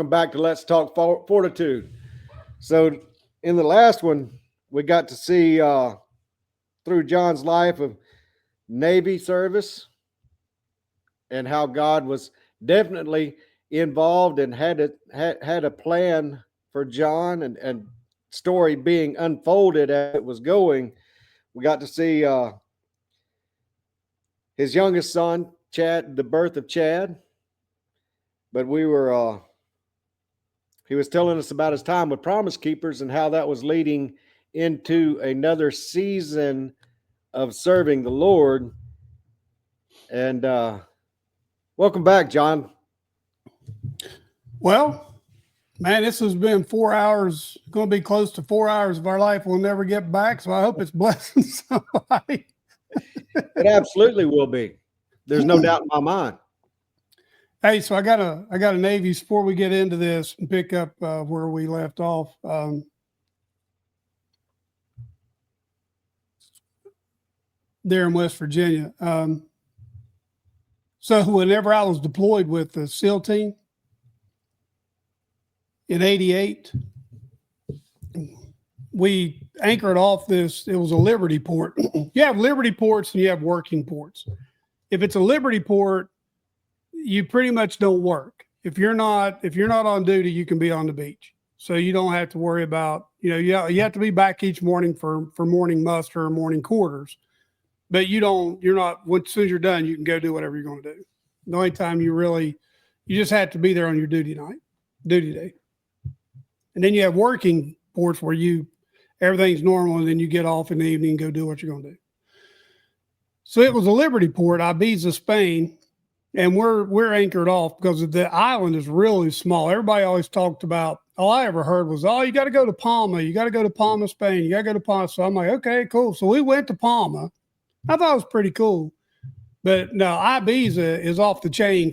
welcome back to Let's Talk Fortitude. So in the last one, we got to see through John's life of Navy service and how God was definitely involved and had a plan for John and story being unfolded as it was going. We got to see his youngest son, Chad, the birth of Chad. But he was telling us about his time with Promise Keepers and how that was leading into another season of serving the Lord. And welcome back, John. Well, man, this has been 4 hours, going to be close to 4 hours of our life we'll never get back. So I hope it's blessing somebody. It absolutely will be. There's no doubt in my mind. Hey, so I got a Navy before we get into this and pick up where we left off. There in West Virginia. So whenever I was deployed with the SEAL team in '88, we anchored off this. It was a Liberty port. You have Liberty ports and you have working ports. If it's a Liberty port, you pretty much don't work. If you're not on duty, you can be on the beach. So you don't have to worry about, you have to be back each morning for morning muster or morning quarters. But as soon as you're done, you can go do whatever you're going to do. The only time you just have to be there on your duty day. And then you have working ports where everything's normal and then you get off in the evening and go do what you're going to do. So it was a Liberty port, Ibiza, Spain. And we're anchored off because the island is really small. Everybody always talked about, all I ever heard was, you got to go to Palma. You got to go to Palma, Spain. You got to go to Palma. So I'm like, okay, cool. So we went to Palma. I thought it was pretty cool. But no, Ibiza is off the chain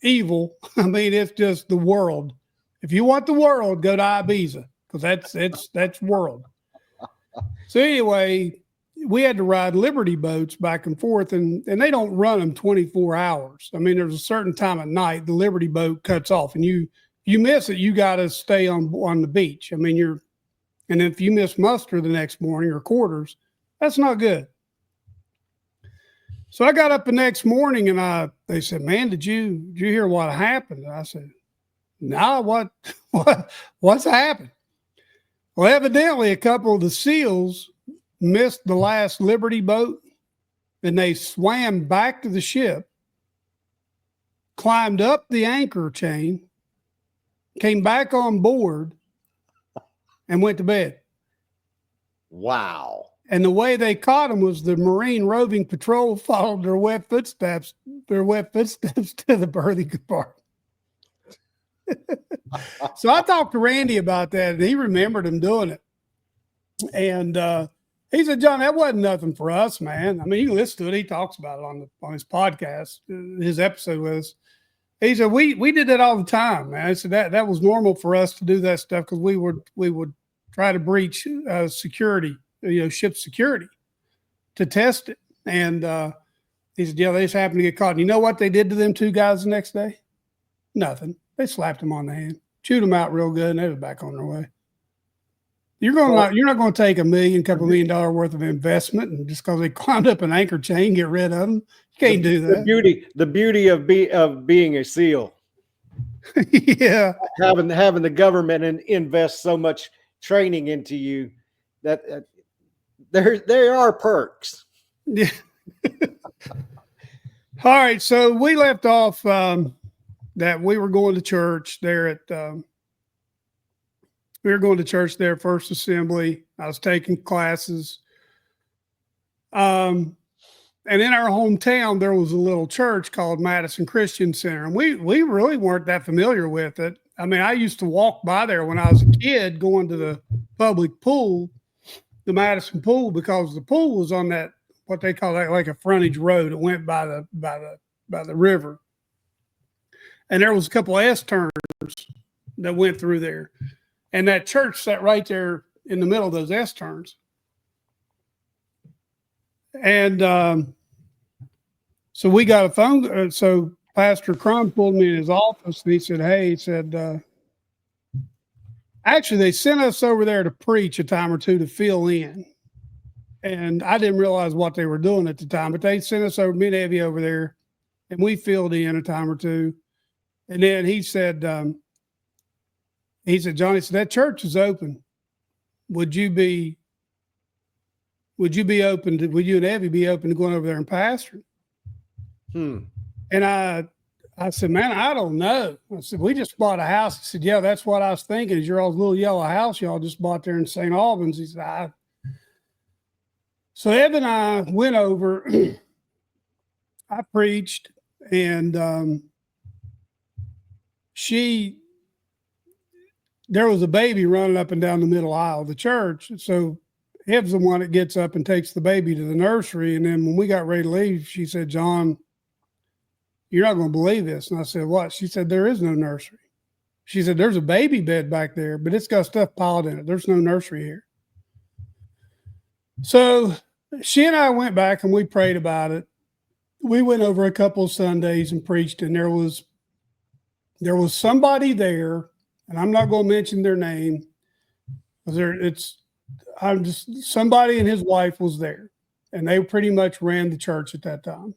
evil. I mean, it's just the world. If you want the world, go to Ibiza because that's world. So anyway, we had to ride Liberty boats back and forth, and they don't run them 24 hours. I mean, there's a certain time at night the Liberty boat cuts off, and you miss it, you got to stay on the beach. I mean, and if you miss muster the next morning or quarters, that's not good. So I got up the next morning, and they said, "Man, did you hear what happened?" And I said, "No, what's happened?" Well, evidently, a couple of the SEALs missed the last Liberty boat, and they swam back to the ship, climbed up the anchor chain, came back on board, and went to bed. Wow. And the way they caught them was the Marine Roving Patrol followed their wet footsteps to the berthing compartment. So I talked to Randy about that, and he remembered him doing it. And he said, "John, that wasn't nothing for us, man. I mean, you can listen to it. He talks about it on his podcast, his episode with us." He said, we did that all the time, man. I said that was normal for us to do that stuff because we would try to breach security, ship security to test it. And he said, "Yeah, they just happened to get caught." And you know what they did to them two guys the next day? Nothing. They slapped them on the hand, chewed them out real good, and they were back on their way. You're not going to take $1 million worth of investment and just because they climbed up an anchor chain, get rid of them. You can't do that. The beauty of being a SEAL. Yeah. Having the government invest so much training into you that there are perks. Yeah. All right. So we left off that we were going to church there at we were going to church there, First Assembly. I was taking classes. And in our hometown, there was a little church called Madison Christian Center. And we really weren't that familiar with it. I mean, I used to walk by there when I was a kid going to the public pool, the Madison pool, because the pool was on that, what they call that, like a frontage road. It went by the river. And there was a couple of S-turns that went through there. And that church sat right there in the middle of those S-turns. And so we got a phone. So Pastor Crum pulled me in his office and he said, hey, he said, actually, they sent us over there to preach a time or two to fill in. And I didn't realize what they were doing at the time, but they sent us over, me and Evie over there, and we filled in a time or two. And then he said, Johnny said, that church is open. Would you and Evie be open to going over there and pastoring? And I said, man, I don't know. I said, we just bought a house. He said, yeah, that's what I was thinking. Is your old little yellow house y'all just bought there in St. Albans? He said, So Ev and I went over. I preached, and there was a baby running up and down the middle aisle of the church. So Ev's the one that gets up and takes the baby to the nursery. And then when we got ready to leave, she said, John, you're not going to believe this. And I said, what? She said, there is no nursery. She said, there's a baby bed back there, but it's got stuff piled in it. There's no nursery here. So she and I went back and we prayed about it. We went over a couple of Sundays and preached, and there was somebody there, and I'm not going to mention their name. Somebody and his wife was there, and they pretty much ran the church at that time.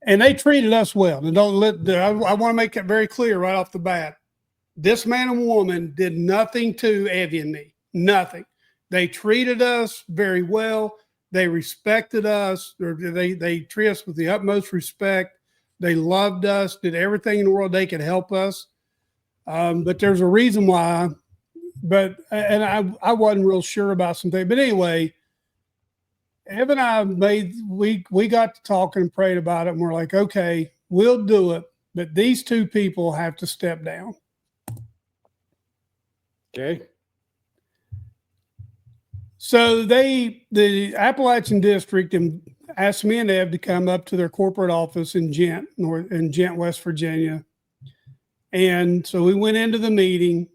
And they treated us well. And I want to make it very clear right off the bat. This man and woman did nothing to Evie and me. Nothing. They treated us very well. They respected us. They treated us with the utmost respect. They loved us, did everything in the world they could help us. But there's a reason why. And I wasn't real sure about something. But anyway, Ev and I we got to talking and prayed about it, and we're like, okay, we'll do it, but these two people have to step down. Okay. So the Appalachian District asked me and Ev to come up to their corporate office in Gent, West Virginia. And so we went into the meeting,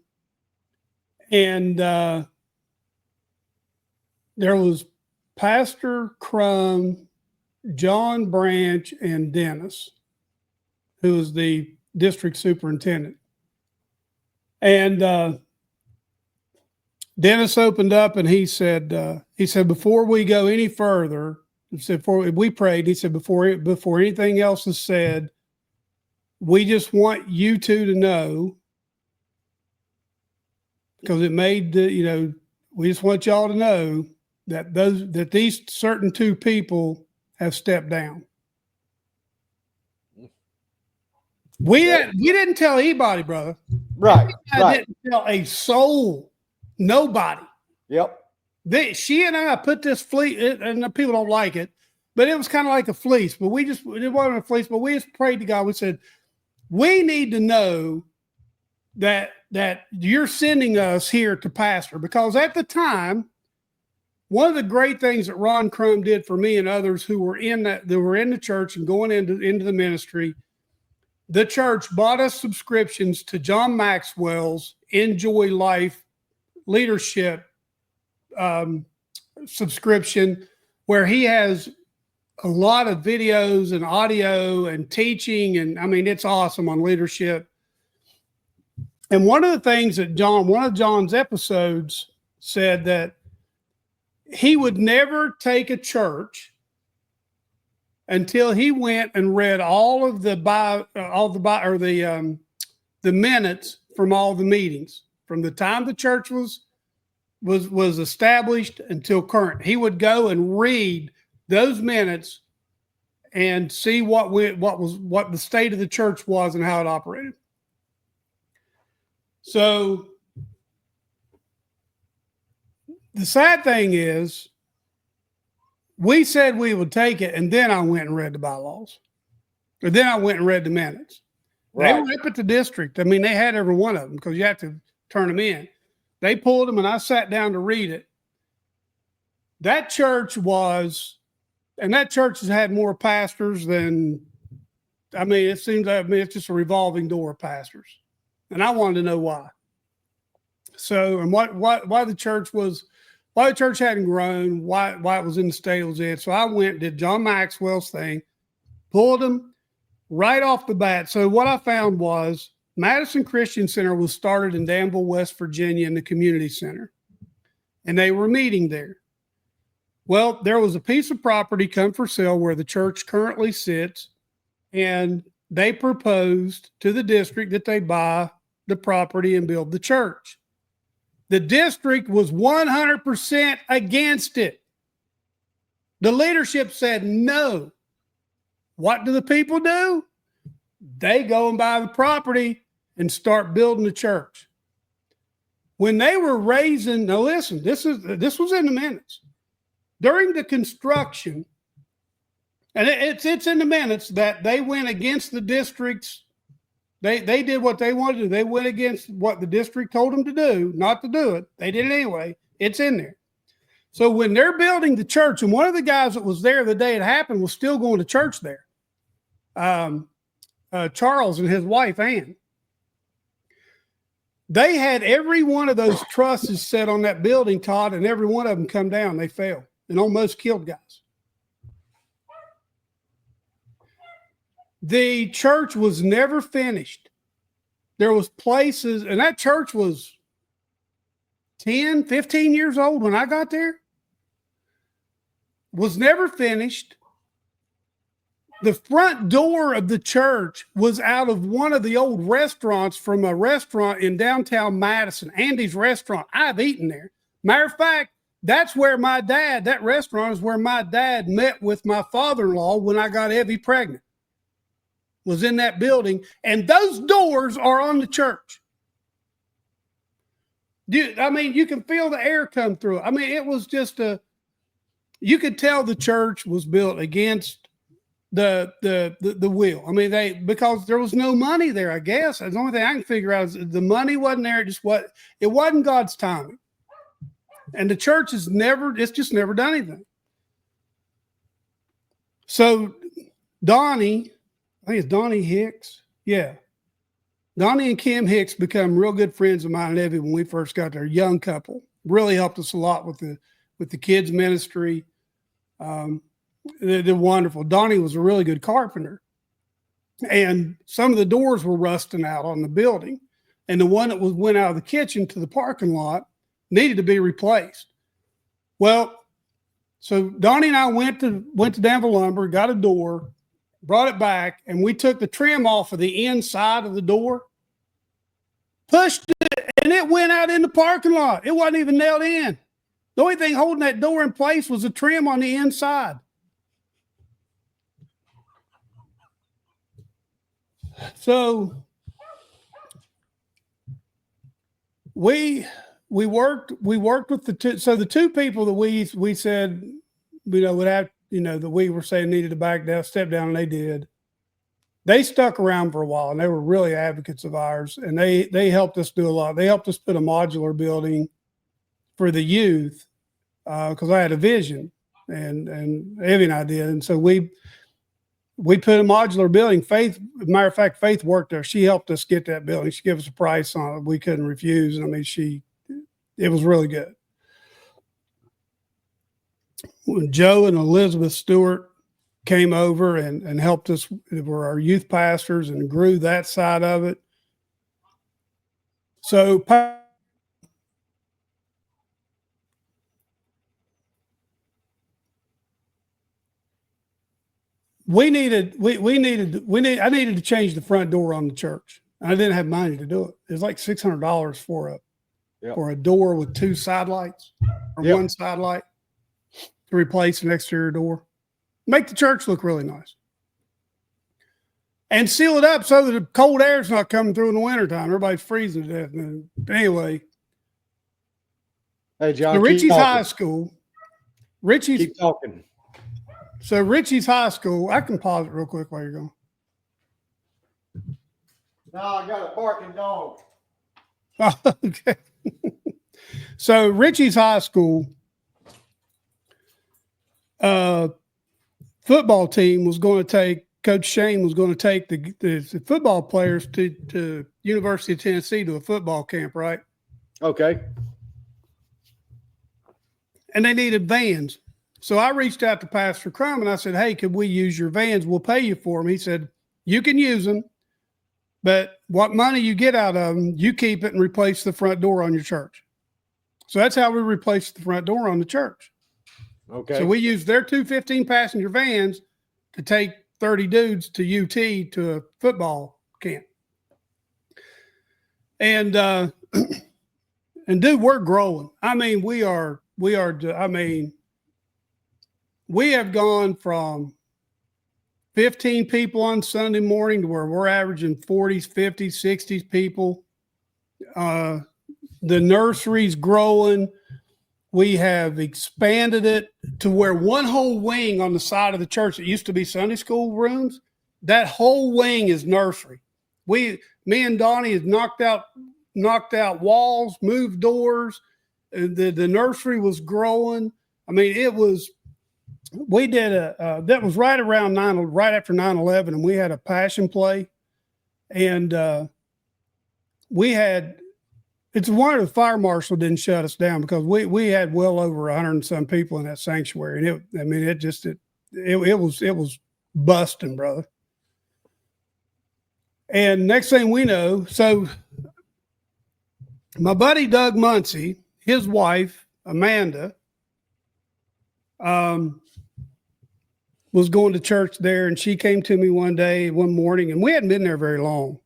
and there was Pastor Crum, John Branch, and Dennis, who was the district superintendent. And Dennis opened up and he said, before we go any further, we prayed, he said, before anything else is said, we just want you two to know, because we just want y'all to know that these certain two people have stepped down. We didn't tell anybody, brother. Right. I didn't tell a soul. Nobody. Yep. She and I put this fleece, and the people don't like it, but it was kind of like a fleece. But it wasn't a fleece, but we just prayed to God. We said, we need to know that you're sending us here to pastor, because at the time, one of the great things that Ron Crum did for me and others who were in the church and going into the ministry, the church bought us subscriptions to John Maxwell's Enjoy Life leadership subscription, where he has a lot of videos and audio and teaching, and I mean, it's awesome on leadership. And one of the things that one of John's episodes said that he would never take a church until he went and read all of the minutes from all the meetings, from the time the church was established until current. He would go and read those minutes and see what the state of the church was and how it operated. So the sad thing is, we said we would take it, and then I went and read the bylaws. Or then I went and read the minutes. Right. They were up at the district. I mean, they had every one of them, because you have to turn them in. They pulled them, and I sat down to read it. That church has had more pastors than, it seems like it's just a revolving door of pastors. And I wanted to know why. So, and why the church hadn't grown, why it was in the state it was in. So I went and did John Maxwell's thing, pulled them, right off the bat. So what I found was Madison Christian Center was started in Danville, West Virginia in the community center. And they were meeting there. Well, there was a piece of property come for sale where the church currently sits. And they proposed to the district that they buy the property and build the church. The district was 100% against it. The leadership said no. What do the people do? They go and buy the property and start building the church. When they were raising, now listen, this was in the minutes. During the construction, and it's in the minutes that they went against the district's. They did what they wanted to do. They went against what the district told them to do, not to do it. They did it anyway. It's in there. So when they're building the church, and one of the guys that was there the day it happened was still going to church there, Charles and his wife, Ann. They had every one of those trusses set on that building, Todd, and every one of them come down. They fell and almost killed guys. The church was never finished. There was places, and that church was 10, 15 years old when I got there. Was never finished. The front door of the church was out of one of the old restaurants from a restaurant in downtown Madison, Andy's Restaurant. I've eaten there. Matter of fact, that's where that restaurant is where my dad met with my father-in-law when I got Evie pregnant. Was in that building, and those doors are on the church. You can feel the air come through it. It was just you could tell the church was built against the will. Because there was no money there, I guess. The only thing I can figure out is the money wasn't there. It wasn't God's timing. And the church it's just never done anything. So Donnie, I think it's Donnie Hicks. Yeah. Donnie and Kim Hicks become real good friends of mine and Evie when we first got there. Young couple. Really helped us a lot with the kids ministry. They're wonderful. Donnie was a really good carpenter. And some of the doors were rusting out on the building. And the one that went out of the kitchen to the parking lot needed to be replaced. Well, so Donnie and I went to Danville Lumber, got a door, brought it back, and we took the trim off of the inside of the door, pushed it, and it went out in the parking lot. It wasn't even nailed in. The only thing holding that door in place was the trim on the inside. So we worked with the two. So the two people that we said, would have, that we were saying needed to step down, and they did. They stuck around for a while, and they were really advocates of ours, and they helped us do a lot. They helped us put a modular building for the youth because I had a vision, and Evie and I did, and so we put a modular building. Faith, as a matter of fact, Faith worked there. She helped us get that building. She gave us a price on it. We couldn't refuse. It was really good. When Joe and Elizabeth Stewart came over and helped us, they were our youth pastors and grew that side of it. So I needed to change the front door on the church. I didn't have money to do it. It was like $600 for a door with two side lights or one side light to replace an exterior door. Make the church look really nice. And seal it up so that the cold air is not coming through in the wintertime. Everybody's freezing to death. Anyway. Hey, John. So Richie's High School. Keep talking. So Richie's High School, I can pause it real quick while you're going. No, I got a barking dog. Okay. So Richie's High School football team was going to take, Coach Shane was going to take the football players to University of Tennessee to a football camp, right? Okay. And they needed vans. So I reached out to Pastor Crum and I said, hey, could we use your vans? We'll pay you for them. He said, You can use them, but what money you get out of them, you keep it and replace the front door on your church. So that's how we replaced the front door on the church. Okay. So we used their 2 15-passenger vans to take 30 dudes to UT to a football camp. And dude, we're growing. I mean, we have gone from 15 people on Sunday morning to where we're averaging 40s, 50s, 60s people. The nursery's growing. We have expanded it to where one whole wing on the side of the church that used to be Sunday school rooms, that whole wing is nursery. Me and Donnie have knocked out walls, moved doors. The nursery was growing. I mean, that was right after 9/11, and we had a passion play, and it's one of the fire marshal didn't shut us down because we had well over 100 and some people in that sanctuary, and it was busting, brother. And next thing we know, so my buddy Doug Muncie, his wife Amanda, was going to church there, and she came to me one morning, and we hadn't been there very long.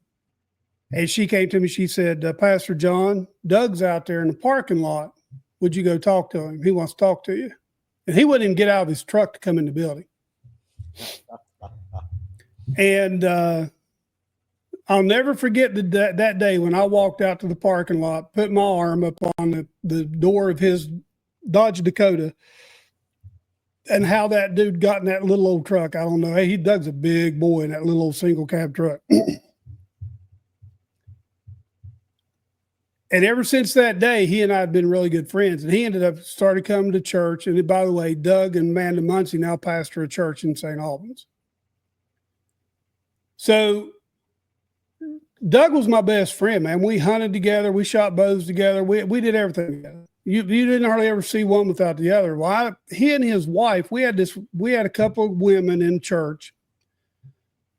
And she came to me, she said, Pastor John, Doug's out there in the parking lot. Would you go talk to him? He wants to talk to you. And he wouldn't even get out of his truck to come in the building. And I'll never forget that day when I walked out to the parking lot, put my arm up on the door of his Dodge Dakota, and how that dude got in that little old truck. I don't know. Hey, Doug's a big boy in that little old single cab truck. And ever since that day, he and I have been really good friends. And he ended up started coming to church. And by the way, Doug and Amanda Muncie now pastor a church in St. Albans. So Doug was my best friend, man. We hunted together. We shot bows together. We did everything together. You didn't hardly ever see one without the other. Well, he and his wife, we had a couple of women in church.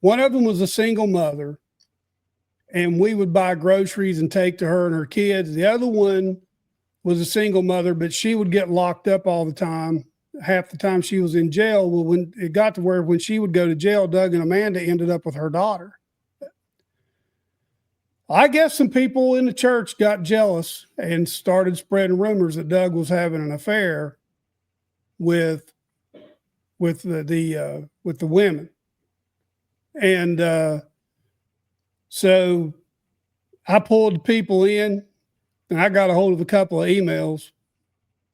One of them was a single mother, and we would buy groceries and take to her and her kids. The other one was a single mother, but she would get locked up all the time. Half the time she was in jail. Well, when it got to where when she would go to jail, Doug and Amanda ended up with her daughter. I guess some people in the church got jealous and started spreading rumors that Doug was having an affair with the women. And so I pulled the people in, and I got a hold of a couple of emails.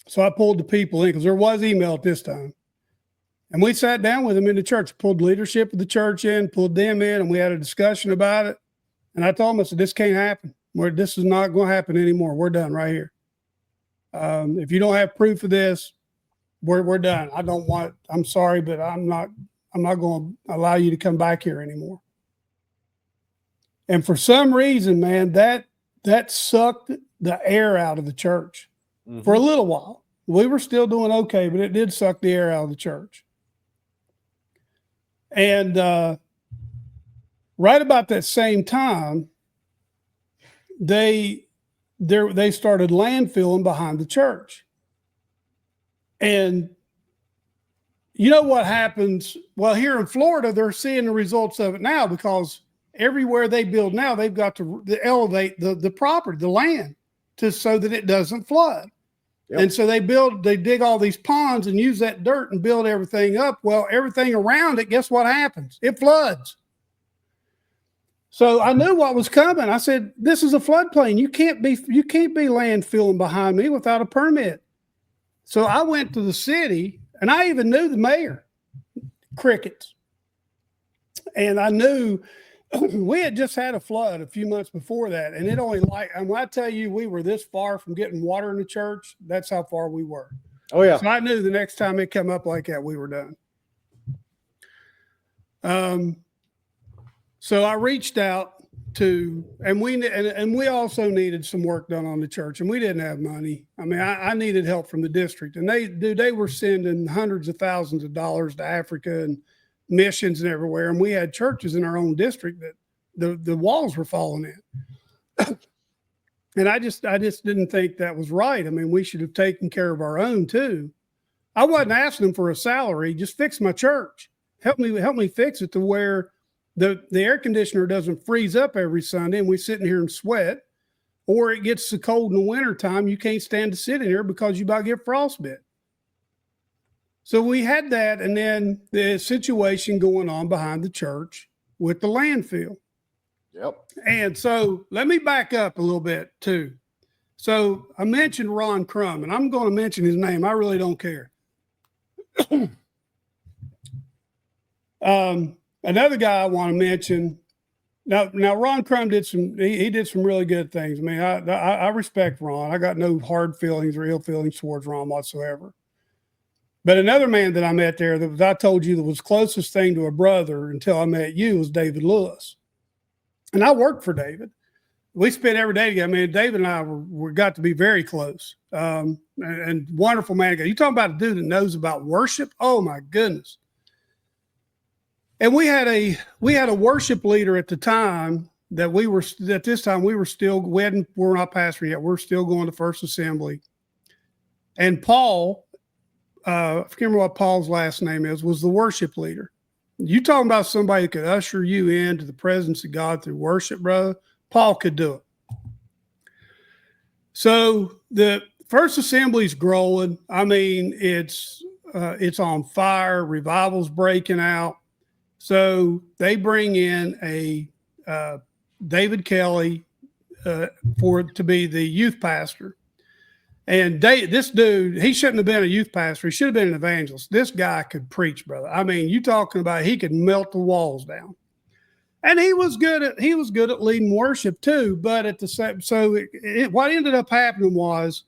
So I pulled the people in because there was email at this time. And we sat down with them in the church, pulled leadership of the church in, pulled them in, and we had a discussion about it. And I told them, I said, this can't happen. This is not going to happen anymore. We're done right here. If you don't have proof of this, we're done. I'm sorry, but I'm not going to allow you to come back here anymore. And for some reason, man, that sucked the air out of the church for a little while. We were still doing okay, but it did suck the air out of the church. And right about that same time, they started landfilling behind the church. And you know what happens? Well, here in Florida, they're seeing the results of it now because everywhere they build now, they've got to elevate the property, the land, so that it doesn't flood. Yep. And so they dig all these ponds and use that dirt and build everything up. Well, everything around it, guess what happens? It floods. So I knew what was coming. I said, this is a floodplain. You can't be landfilling behind me without a permit. So I went to the city, and I even knew the mayor. Crickets. And I knew we had just had a flood a few months before that. And it only and when I tell you we were this far from getting water in the church, that's how far we were. Oh, yeah. So I knew the next time it come up like that, we were done. So I reached out and we also needed some work done on the church, and we didn't have money. I mean, I needed help from the district, and they were sending hundreds of thousands of dollars to Africa and missions and everywhere, and we had churches in our own district that the walls were falling in. And I just didn't think that was right. I mean, we should have taken care of our own too. I wasn't asking them for a salary, just fix my church. Help me fix it to where the air conditioner doesn't freeze up every Sunday and we sit in here and sweat, or it gets so cold in the wintertime you can't stand to sit in here because you about to get frostbite. So we had that, and then the situation going on behind the church with the landfill. Yep. And so let me back up a little bit too. So I mentioned Ron Crum, and I'm going to mention his name. I really don't care. Another guy I want to mention. Now Ron Crum did some really good things. I mean, I respect Ron. I got no hard feelings or ill feelings towards Ron whatsoever. But another man that I met there that I told you that was closest thing to a brother until I met you was David Lewis. And I worked for David. We spent every day together. I mean, David and I were got to be very close. And wonderful man. You talking about a dude that knows about worship? Oh my goodness. And we had a worship leader at the time that we were not pastoring yet. We're still going to First Assembly. And Paul, I can't remember what Paul's last name is, was the worship leader. You talking about somebody who could usher you into the presence of God through worship, brother? Paul could do it. So the First Assembly's growing. I mean, it's on fire. Revival's breaking out. So they bring in a David Kelly to be the youth pastor. And this dude, he shouldn't have been a youth pastor. He should have been an evangelist. This guy could preach, brother. I mean, you talking about he could melt the walls down. And he was good at leading worship too. But at the same, so what ended up happening was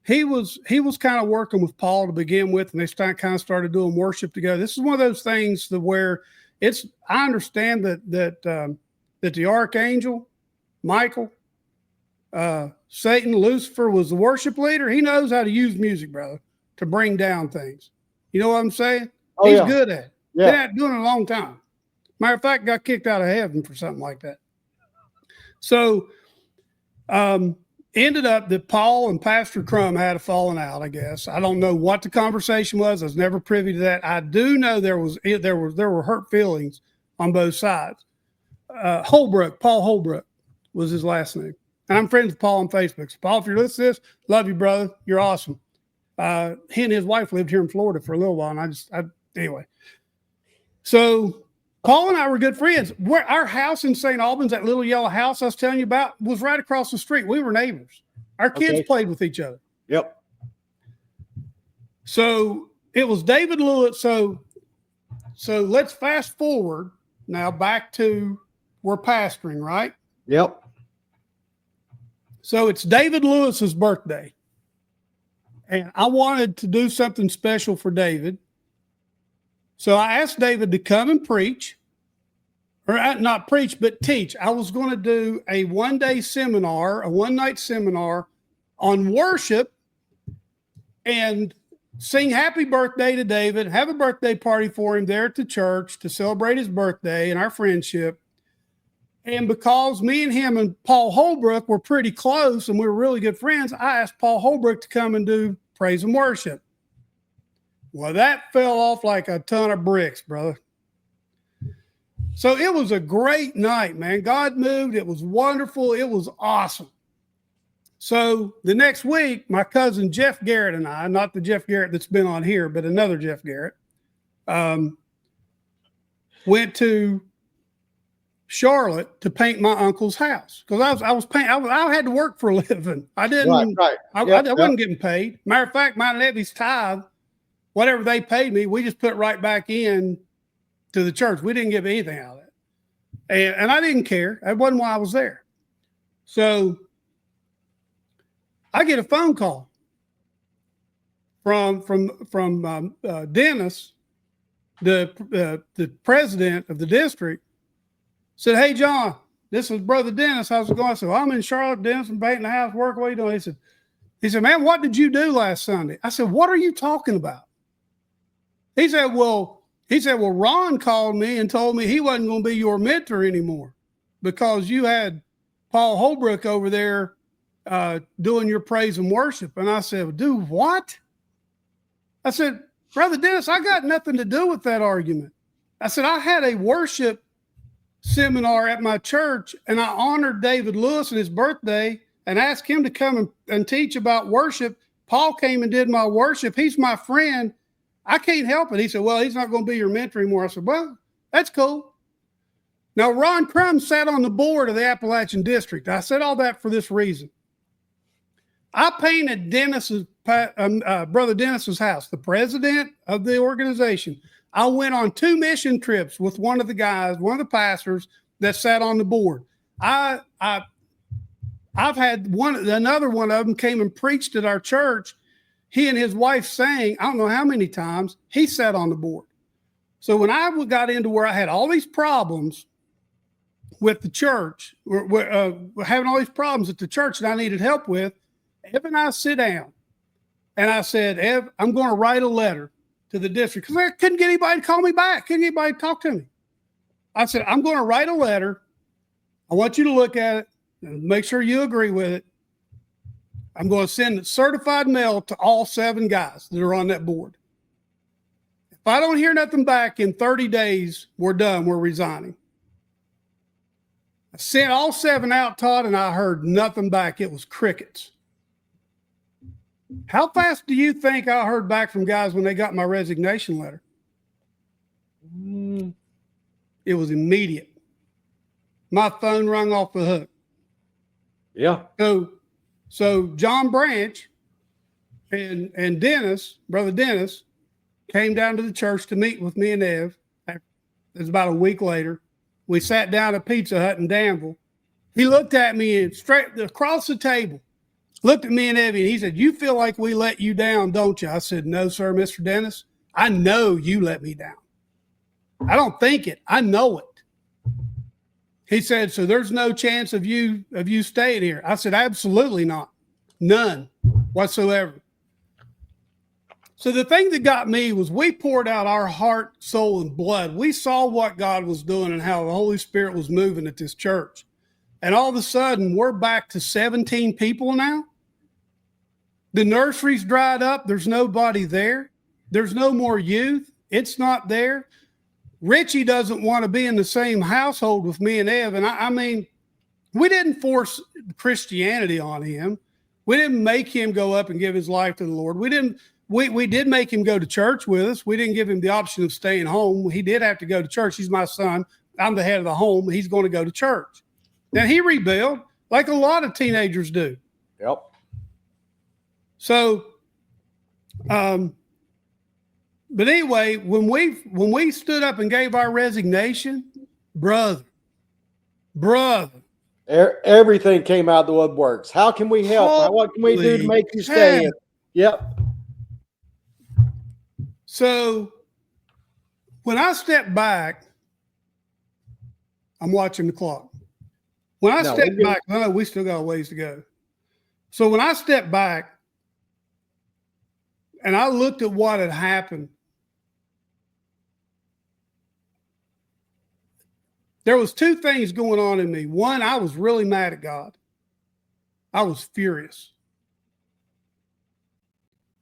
he was kind of working with Paul to begin with, and they kind of started doing worship together. This is one of those things where I understand that the archangel Michael, Satan, Lucifer was the worship leader. He knows how to use music, brother, to bring down things. You know what I'm saying? Oh, He's yeah. good at it. Yeah. Been at it doing it a long time. Matter of fact, got kicked out of heaven for something like that. So ended up that Paul and Pastor Crum had a falling out, I guess. I don't know what the conversation was. I was never privy to that. I do know there were hurt feelings on both sides. Paul Holbrook was his last name. And I'm friends with Paul on Facebook. So Paul, if you're listening to this, love you, brother. You're awesome. He and his wife lived here in Florida for a little while. And anyway. So Paul and I were good friends. Our house in St. Albans, that little yellow house I was telling you about, was right across the street. We were neighbors. Our kids played with each other. Yep. So it was David Lewis. So let's fast forward now back to we're pastoring, right? Yep. So it's David Lewis's birthday. And I wanted to do something special for David. So I asked David to come and preach, or not preach, but teach. I was going to do a one-night seminar on worship and sing happy birthday to David, have a birthday party for him there at the church to celebrate his birthday and our friendship. And because me and him and Paul Holbrook were pretty close and we were really good friends, I asked Paul Holbrook to come and do praise and worship. Well, that fell off like a ton of bricks, brother. So it was a great night, man. God moved. It was wonderful. It was awesome. So the next week, my cousin Jeff Garrett and I, not the Jeff Garrett that's been on here, but another Jeff Garrett, went to Charlotte to paint my uncle's house because I had to work for a living. I didn't. Right. I wasn't getting paid. Matter of fact, my Levy's tithe, whatever they paid me, we just put right back in to the church. We didn't give anything out of it, and I didn't care. That wasn't why I was there. So I get a phone call from Dennis, the president of the district. Said, "Hey, John, this is Brother Dennis. How's it going?" I said, "Well, I'm in Charlotte, Dennis. I'm painting the house, work. What are you doing?" He said, "Man, what did you do last Sunday?" I said, "What are you talking about?" He said, He said, well, Ron called me and told me he wasn't going to be your mentor anymore because you had Paul Holbrook over there doing your praise and worship. And I said, well, do what? I said, Brother Dennis, I got nothing to do with that argument. I said, I had a worship seminar at my church, and I honored David Lewis on his birthday and asked him to come and teach about worship. Paul came and did my worship. He's my friend. I can't help it. He said, well, he's not going to be your mentor anymore. I said, well, that's cool. Now, Ron Crum sat on the board of the Appalachian District. I said all that for this reason. I painted Brother Dennis's house, the president of the organization. I went on 2 mission trips with one of the guys, one of the pastors that sat on the board. I've had another one of them came and preached at our church. He and his wife sang, I don't know how many times, he sat on the board. So when I got into where I had all these problems with the church, having all these problems at the church that I needed help with, Ev and I sit down and I said, Ev, I'm going to write a letter to the district because I couldn't get anybody to call me back. Couldn't get anybody to talk to me. I said, I'm going to write a letter. I want you to look at it and make sure you agree with it. I'm going to send certified mail to all 7 guys that are on that board. If I don't hear nothing back in 30 days, we're done. We're resigning. I sent all 7 out, Todd, and I heard nothing back. It was crickets. How fast do you think I heard back from guys when they got my resignation letter? It was immediate. My phone rung off the hook. Yeah. So John Branch and Dennis, Brother Dennis, came down to the church to meet with me and Ev. It was about a week later. We sat down at Pizza Hut in Danville. He looked at me and straight across the table, looked at me and Evie, and he said, you feel like we let you down, don't you? I said, no, sir, Mr. Dennis. I know you let me down. I don't think it. I know it. He said, so there's no chance of you staying here. I said, absolutely not. None whatsoever. So the thing that got me was we poured out our heart, soul, and blood. We saw what God was doing and how the Holy Spirit was moving at this church. And all of a sudden, we're back to 17 people now. The nursery's dried up. There's nobody there. There's no more youth. It's not there. Richie doesn't want to be in the same household with me and Ev. And I mean, we didn't force Christianity on him. We didn't make him go up and give his life to the Lord. We did make him go to church with us. We didn't give him the option of staying home. He did have to go to church. He's my son. I'm the head of the home. He's going to go to church. Now he rebelled like a lot of teenagers do. Yep. So, but anyway, when we stood up and gave our resignation, brother, everything came out of the woodworks. How can we help? What can we do to make you stay in? Yep. So when I step back, I'm watching the clock. When I step back, no, we still got a ways to go. So when I stepped back and I looked at what had happened, there was 2 things going on in me. One, I was really mad at God. I was furious.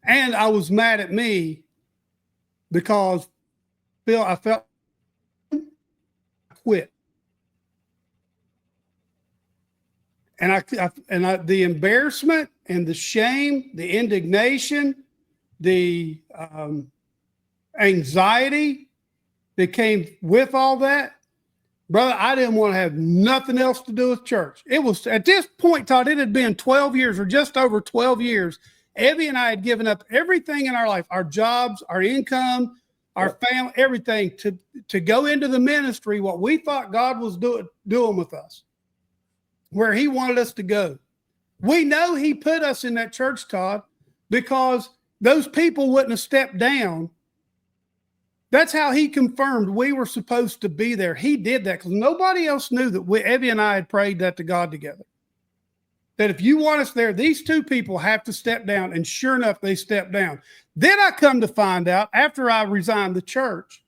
And I was mad at me because I felt I quit. And the embarrassment and the shame, the indignation, the anxiety that came with all that, brother, I didn't want to have nothing else to do with church. It was at this point, Todd, it had been 12 years or just over 12 years. Evie and I had given up everything in our life, our jobs, our income, our family, everything to go into the ministry, what we thought God was doing with us, where he wanted us to go. We know he put us in that church, Todd, because those people wouldn't have stepped down. That's how he confirmed we were supposed to be there. He did that because nobody else knew that Evie and I had prayed that to God together. That if you want us there, these 2 people have to step down. And sure enough, they stepped down. Then I come to find out after I resigned the church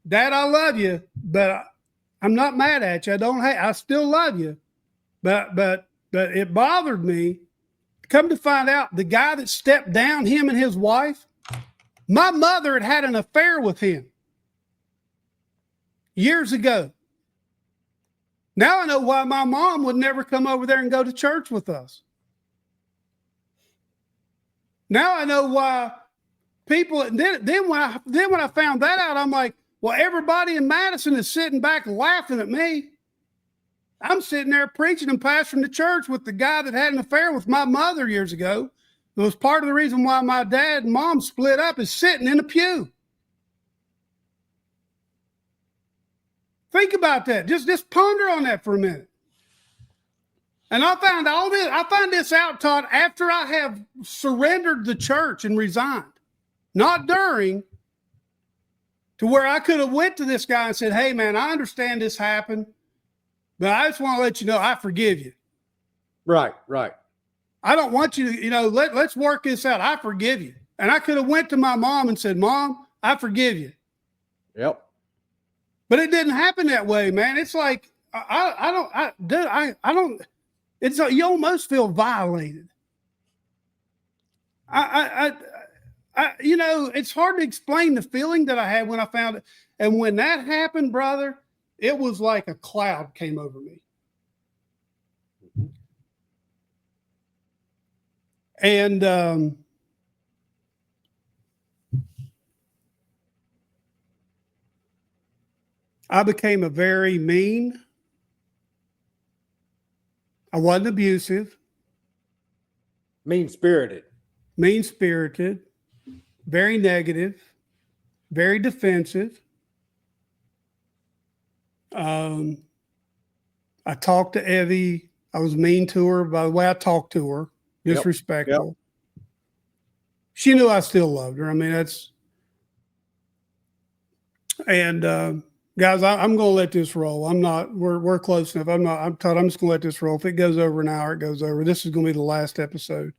Dad, I love you, but I'm not mad at you. I still love you. But it bothered me. Come to find out, the guy that stepped down, him and his wife, my mother had an affair with him years ago. Now I know why my mom would never come over there and go to church with us. Now I know why people. Then when I found that out, I'm like, well, everybody in Madison is sitting back laughing at me. I'm sitting there preaching and pastoring the church with the guy that had an affair with my mother years ago. It was part of the reason why my dad and mom split up, is sitting in the pew. Think about that. Just ponder on that for a minute. And I find this out, Todd, after I have surrendered the church and resigned. Not during, to where I could have went to this guy and said, hey, man, I understand this happened, but I just want to let you know I forgive you. Right. I don't want you to, let's work this out. I forgive you. And I could have went to my mom and said, Mom, I forgive you. Yep. But it didn't happen that way, man. It's like, I don't, it's like you almost feel violated. It's hard to explain the feeling that I had when I found it. And when that happened, brother, it was like a cloud came over me. And I became a very mean. I wasn't abusive. Mean-spirited, very negative, very defensive. I talked to Evie. I was mean to her by the way I talked to her, disrespectful. Yep. She knew I still loved her. I mean, guys, I'm going to let this roll. We're close enough. I'm Todd, I'm just going to let this roll. If it goes over an hour, it goes over. This is going to be the last episode.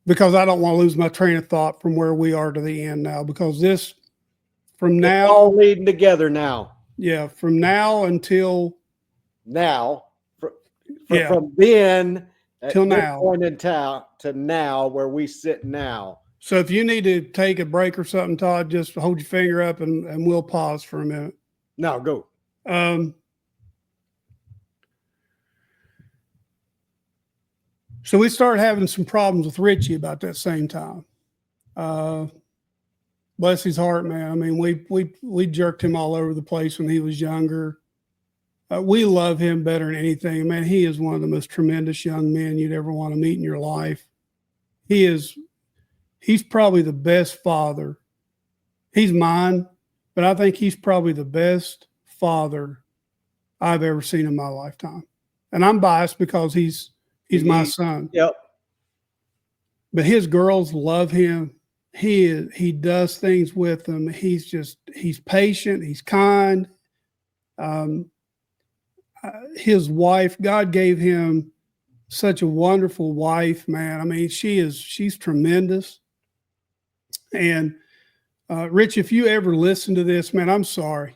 Because I don't want to lose my train of thought from where we are to the end now. Because it's all leading together now. Yeah, from now until now. From then till now. Point in town to now where we sit now. So if you need to take a break or something, Todd, just hold your finger up and we'll pause for a minute. No, go. So we started having some problems with Richie about that same time. Bless his heart, man. I mean, we jerked him all over the place when he was younger. We love him better than anything. Man, he is one of the most tremendous young men you'd ever want to meet in your life. He's probably the best father. He's mine, but I think he's probably the best father I've ever seen in my lifetime. And I'm biased because he's my son. Yep. But his girls love him. He does things with them. He's patient. He's kind. His wife, God gave him such a wonderful wife, man. I mean, she's tremendous. And Rich, if you ever listen to this, man, I'm sorry.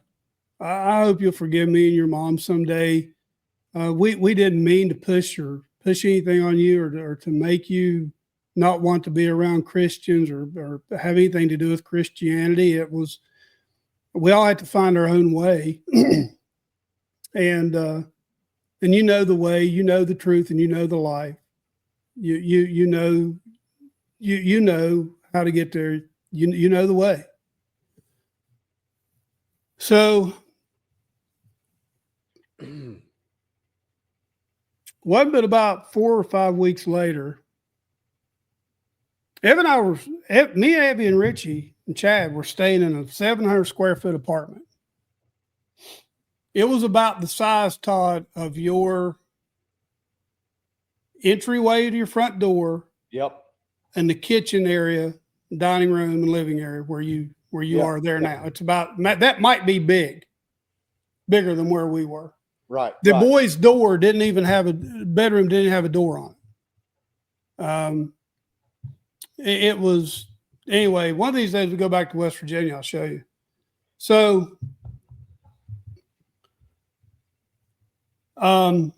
I hope you'll forgive me and your mom someday. We didn't mean to push anything on you or to make you not want to be around Christians or have anything to do with Christianity. We all had to find our own way. And you know the way, you know the truth, and you know the life. You know how to get there. You know the way. So wasn't but about 4 or 5 weeks later, me, Abby, and Richie and Chad were staying in a 700 square foot apartment. It was about the size, Todd, of your entryway to your front door. Yep. And the kitchen area, dining room, and living area where you are there now. It's about that might be bigger than where we were. Right. The boys' door didn't even have a door on it. It was anyway. One of these days we go back to West Virginia. I'll show you. So, I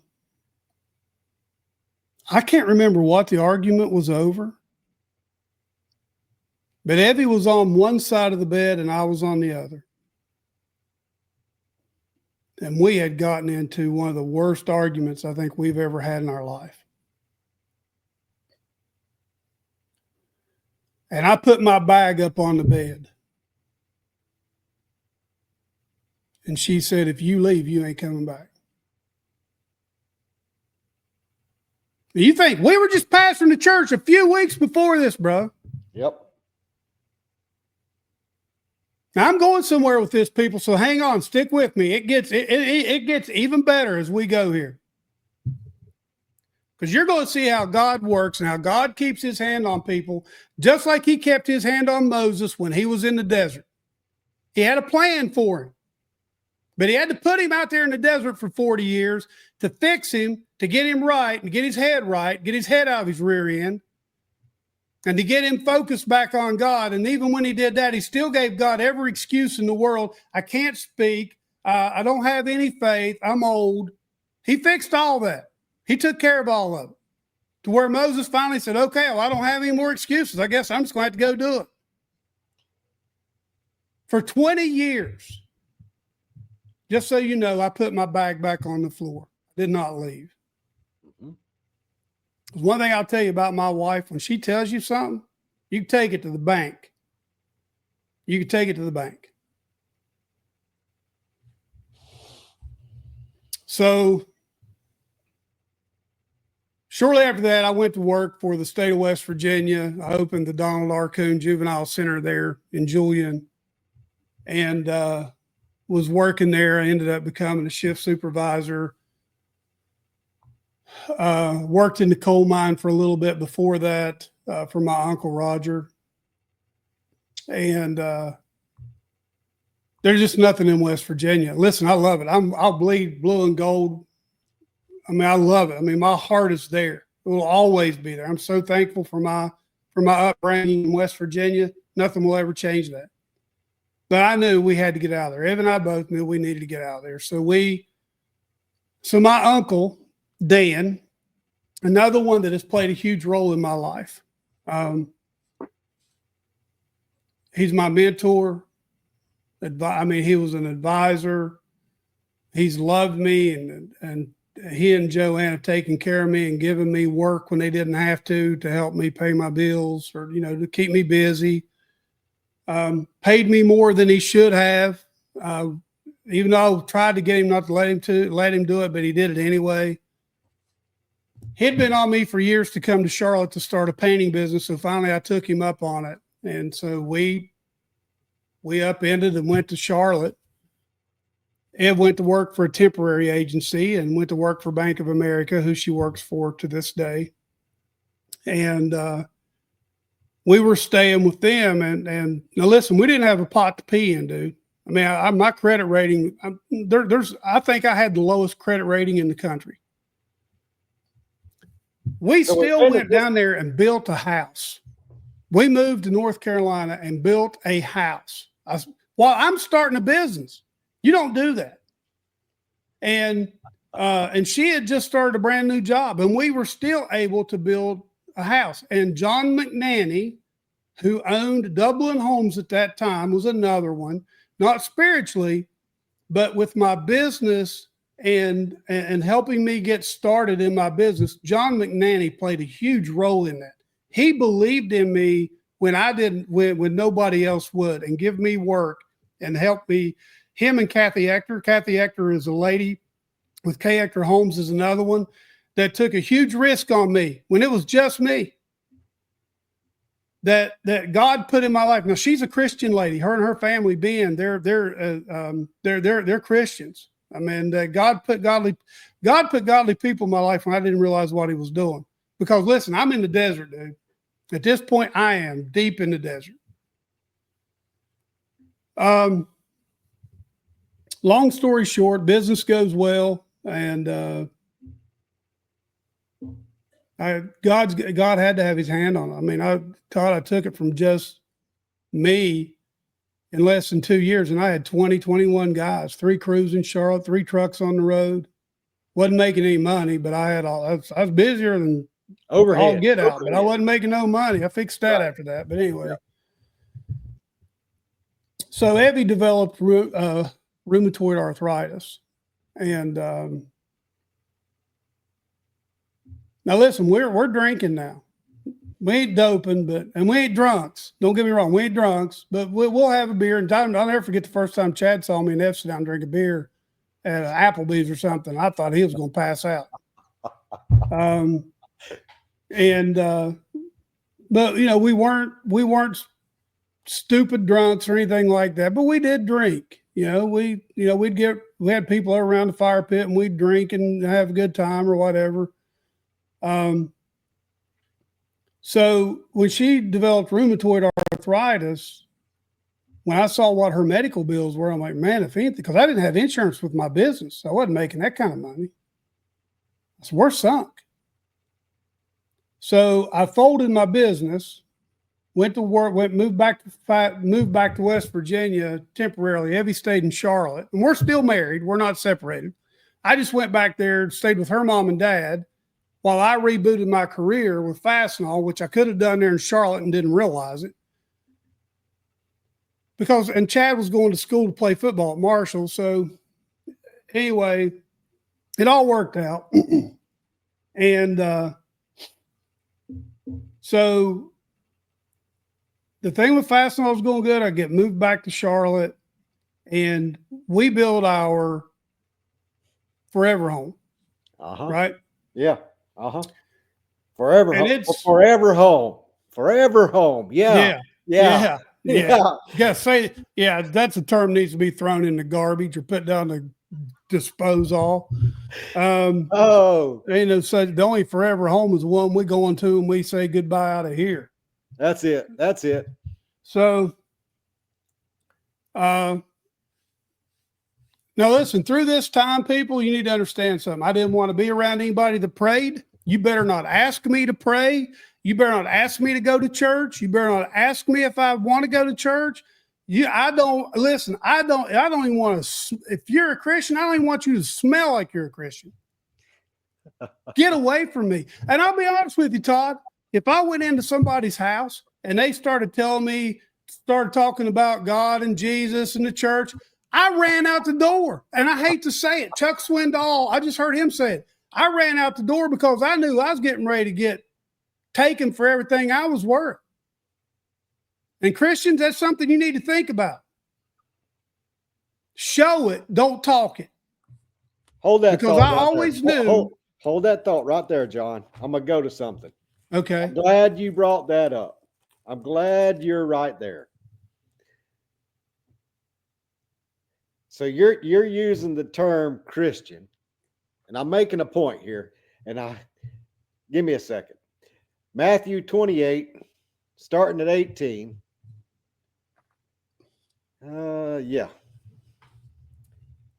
can't remember what the argument was over, but Evie was on one side of the bed and I was on the other. And we had gotten into one of the worst arguments I think we've ever had in our life. And I put my bag up on the bed. And she said, if you leave, you ain't coming back. You think we were just pastoring the church a few weeks before this, bro. Yep. Now, I'm going somewhere with this, people, so hang on, stick with me. It gets even better as we go here. Because you're going to see how God works and how God keeps his hand on people, just like he kept his hand on Moses when he was in the desert. He had a plan for him. But he had to put him out there in the desert for 40 years to fix him, to get him right and get his head right, get his head out of his rear end, and to get him focused back on God. And even when he did that, he still gave God every excuse in the world. I can't speak. I don't have any faith. I'm old. He fixed all that. He took care of all of it. To where Moses finally said, okay, well, I don't have any more excuses. I guess I'm just going to have to go do it. For 20 years, just so you know, I put my bag back on the floor. Did not leave. One thing I'll tell you about my wife, when she tells you something, you can take it to the bank. You can take it to the bank. So shortly after that, I went to work for the state of West Virginia. I opened the Donald R. Coon Juvenile Center there in Julian and was working there. I ended up becoming a shift supervisor. Worked in the coal mine for a little bit before that for my Uncle Roger. And there's just nothing in West Virginia. Listen, I love it. I'll bleed blue and gold. I mean, I love it. I mean, my heart is there. It will always be there. I'm so thankful for my upbringing in West Virginia. Nothing will ever change that. But I knew we had to get out of there. Ev and I both knew we needed to get out of there. So my uncle, Dan, another one that has played a huge role in my life. He's my mentor. He was an advisor. He's loved me, and he and Joanne have taken care of me and given me work when they didn't have to help me pay my bills or, to keep me busy. Paid me more than he should have. Even though I tried to get him not to let him do it, but he did it anyway. He'd been on me for years to come to Charlotte to start a painting business. So finally I took him up on it. And so we upended and went to Charlotte. Ed went to work for a temporary agency and went to work for Bank of America, who she works for to this day. And we were staying with them. And now listen, we didn't have a pot to pee in, dude. I mean, my credit rating, I think I had the lowest credit rating in the country. We still went down there and built a house. We moved to North Carolina and built a house. I'm starting a business. You don't do that. And she had just started a brand new job, and we were still able to build a house. And John McNanny, who owned Dublin Homes at that time, was another one, not spiritually, but with my business and helping me get started in my business. John McNanny played a huge role in that. He believed in me when I didn't, when nobody else would, and give me work and help me. Him and Kathy Ector. Kathy Ector is a lady with K. Ector Homes is another one that took a huge risk on me when it was just me that God put in my life. Now she's a Christian lady, her and her family being, they're Christians. I mean, God put godly people in my life when I didn't realize what he was doing. Because listen, I'm in the desert, dude. At this point, I am deep in the desert. Long story short, business goes well, and God had to have his hand on it. I mean, Todd, I took it from just me in less than 2 years. And I had 21 guys, 3 crews in Charlotte, 3 trucks on the road. Wasn't making any money, but I was busier than Overhead. all get out, but I wasn't making no money. I fixed that Right. after that. But anyway. So Evie developed rheumatoid arthritis. And now listen, we're drinking now. We ain't doping, and we ain't drunks. Don't get me wrong, we ain't drunks, but we'll have a beer. And I'll never forget the first time Chad saw me and F sit down and drink a beer at Applebee's or something. I thought he was going to pass out. But you know, we weren't stupid drunks or anything like that, but we did drink. We had people around the fire pit and we'd drink and have a good time or whatever. So when she developed rheumatoid arthritis, when I saw what her medical bills were, I'm like, man, if anything, because I didn't have insurance with my business. So I wasn't making that kind of money. So we're sunk. So I folded my business, went to work, moved back to West Virginia temporarily. Evie stayed in Charlotte, and we're still married. We're not separated. I just went back there, stayed with her mom and dad while I rebooted my career with Fastenal, which I could have done there in Charlotte and didn't realize it. And Chad was going to school to play football at Marshall. So anyway, it all worked out. And so the thing with Fastenal was going good. I get moved back to Charlotte, and we built our forever home. Right? Yeah. Forever home. Forever home. Yeah. You gotta say, that's a term needs to be thrown in the garbage or put down to dispose all. The only forever home is the one we go into and we say goodbye out of here. That's it. So, now listen, through this time, people, you need to understand something. I didn't want to be around anybody that prayed. You better not ask me to pray. You better not ask me to go to church. You better not ask me if I want to go to church. I don't even want to, if you're a Christian, I don't even want you to smell like you're a Christian. Get away from me. And I'll be honest with you, Todd, if I went into somebody's house and they started talking about God and Jesus and the church, I ran out the door. And I hate to say it, Chuck Swindoll, I just heard him say it. I ran out the door because I knew I was getting ready to get taken for everything I was worth. And Christians, that's something you need to think about. Show it, don't talk it. Hold that because thought. I always knew. Hold that thought right there, John. I'm going to go to something. Okay. I'm glad you brought that up. I'm glad you're right there. So you're using the term Christian, and I'm making a point here, and give me a second. Matthew 28, starting at 18.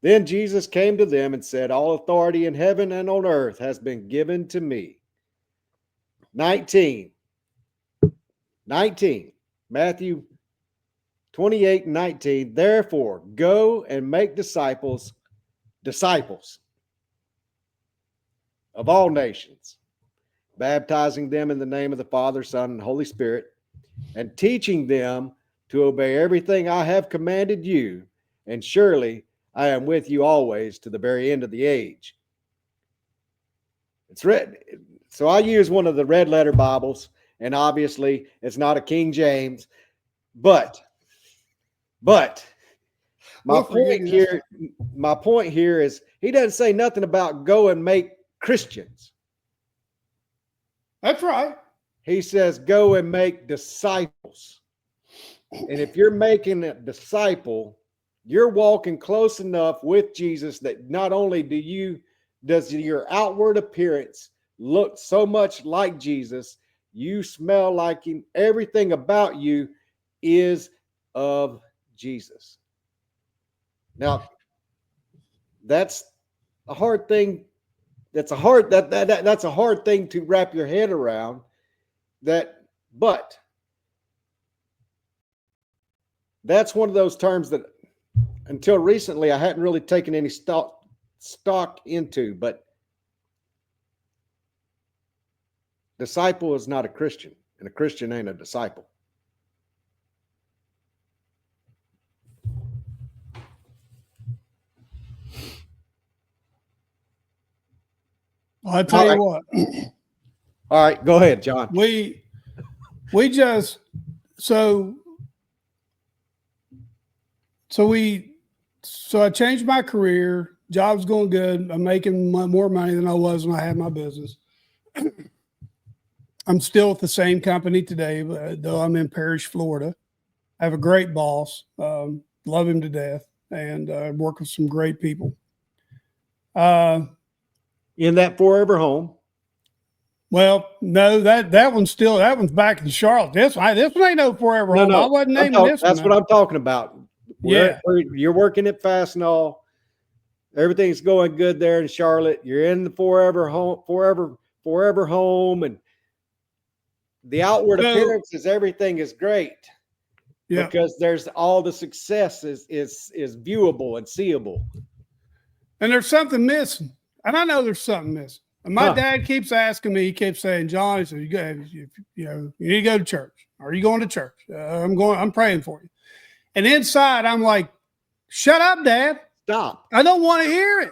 Then Jesus came to them and said, all authority in heaven and on earth has been given to me. 19. Matthew 28 and 19. Therefore, go and make disciples of all nations, baptizing them in the name of the Father, Son, and Holy Spirit, and teaching them to obey everything I have commanded you. And surely I am with you always to the very end of the age. It's read. So I use one of the red letter Bibles, and obviously it's not a King James, but my point here is he doesn't say nothing about go and make Christians. That's right. He says go and make disciples. And if you're making a disciple, you're walking close enough with Jesus that not only does your outward appearance look so much like Jesus, you smell like him. Everything about you is of Jesus. Now, that's a hard thing. That's a hard thing to wrap your head around. But that's one of those terms that until recently I hadn't really taken any stock into, but disciple is not a Christian, and a Christian ain't a disciple. I'll tell you what. All right, go ahead, John. We just so I changed my career. Job's going good. I'm making more money than I was when I had my business. I'm still at the same company today, though I'm in Parrish, Florida. I have a great boss. Love him to death, and work with some great people. In that forever home. Well, no, that one's back in Charlotte. This one ain't no forever home. I wasn't naming this one. That's what I'm talking about. You're working at Fastenal. Everything's going good there in Charlotte. You're in the forever home, and the outward appearances, everything is great. Yeah. Because there's all the success is viewable and seeable. And there's something missing. And I know there's something missing. And my dad keeps asking me, he keeps saying, John, he says, you need to go to church. Are you going to church? I'm praying for you. And inside I'm like, shut up, Dad. Stop. I don't want to hear it.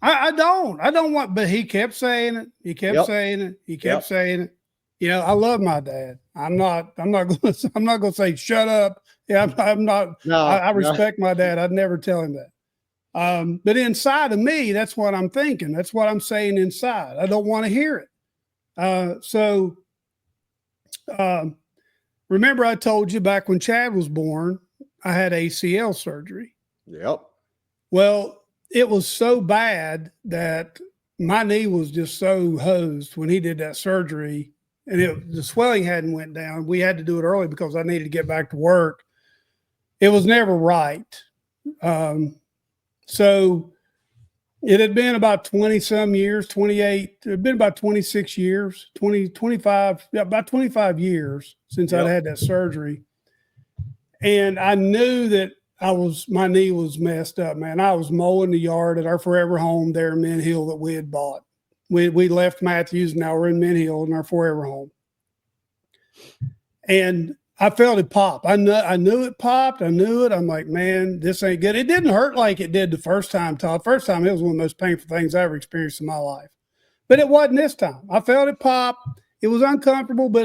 I don't want, but he kept saying it. He kept saying it. He kept saying it. You know, I love my dad. I'm not going to say, shut up. Yeah, I'm not, I respect my dad. I'd never tell him that. But inside of me, that's what I'm thinking. That's what I'm saying inside. I don't want to hear it. Remember I told you back when Chad was born, I had ACL surgery. Yep. Well, it was so bad that my knee was just so hosed when he did that surgery, and the swelling hadn't went down. We had to do it early because I needed to get back to work. It was never right. So it had been about 20 some years, 28, it had been about 26 years, 25 years since I'd had that surgery. And I knew that my knee was messed up, man. I was mowing the yard at our forever home there in Mint Hill that we had bought. We left Matthews, and now we're in Mint Hill in our forever home. And I felt it pop. I knew it popped. I knew it. I'm like, man, this ain't good. It didn't hurt like it did the first time, Todd. First time, it was one of the most painful things I ever experienced in my life. But it wasn't this time. I felt it pop. It was uncomfortable, but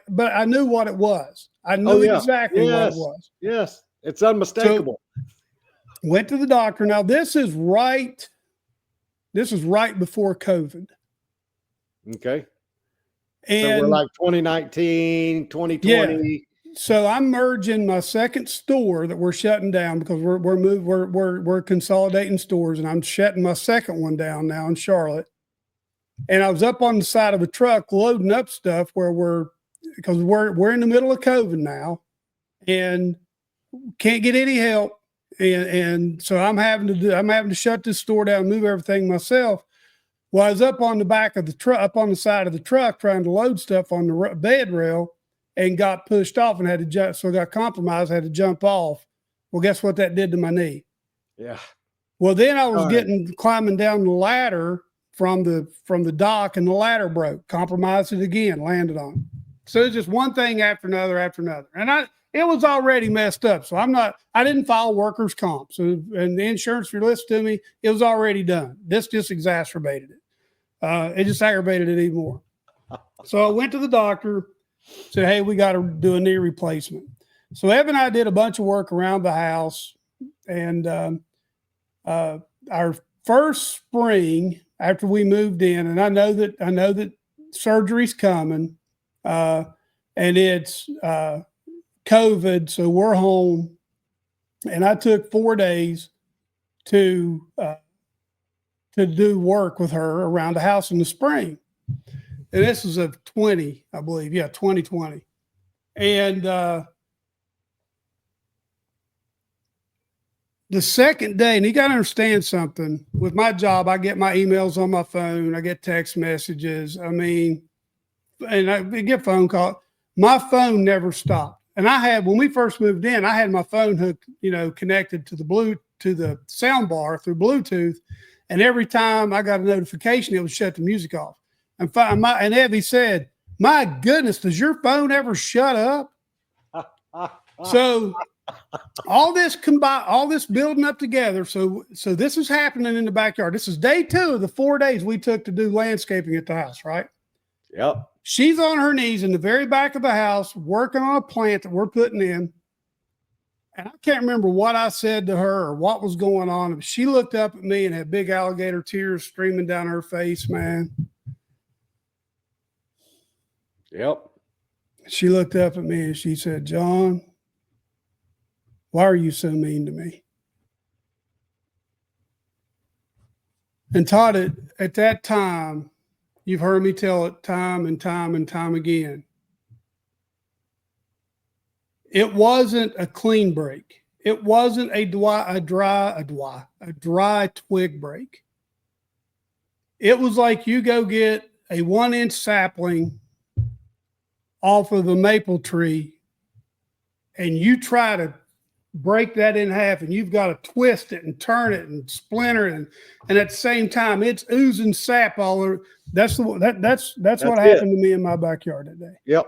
but I knew what it was. I knew exactly what it was. Yes, it's unmistakable. So, went to the doctor. Now, this is right before COVID. Okay. And so we're like 2019, 2020. Yeah. So I'm merging my second store that we're shutting down because we're consolidating stores, and I'm shutting my second one down now in Charlotte. And I was up on the side of a truck loading up stuff because we're in the middle of COVID now, and can't get any help. And so I'm having to shut this store down, move everything myself. Well, I was up on the back of the truck, up on the side of the truck, trying to load stuff on the bed rail, and got pushed off and had to jump. So I got compromised, had to jump off. Well, guess what that did to my knee? Yeah. Well, then I was climbing down the ladder from the dock, and the ladder broke. Compromised it again, landed on it. So it's just one thing after another, and it was already messed up. So I didn't file workers' comp. So, and the insurance, if you're listening to me, it was already done. This just exacerbated it. It just aggravated it even more. So I went to the doctor, said, hey, we got to do a knee replacement. So Evan and I did a bunch of work around the house, and our first spring after we moved in, and I know that surgery's coming, and it's COVID, so we're home, and I took 4 days to do work with her around the house in the spring. And this was of 20, I believe. Yeah, 2020. And the second day, and you got to understand something. With my job, I get my emails on my phone. I get text messages. I mean, and I get phone calls. My phone never stopped. And when we first moved in, I had my phone hooked, connected to the sound bar through Bluetooth. And every time I got a notification, it would shut the music off. And Evie said, "My goodness, does your phone ever shut up?" So all this building up together. So this is happening in the backyard. This is day 2 of the 4 days we took to do landscaping at the house, right? Yep. She's on her knees in the very back of the house working on a plant that we're putting in. And I can't remember what I said to her or what was going on. She looked up at me and had big alligator tears streaming down her face, man. Yep. She looked up at me and she said, "John, why are you so mean to me?" And Todd, at that time, you've heard me tell it time and time and time again. It wasn't a clean break. It wasn't a dry twig break. It was like you go get a 1-inch sapling off of a maple tree and you try to break that in half, and you've got to twist it and turn it and splinter it, and at the same time it's oozing sap all over. That's what happened to me in my backyard today. Yep.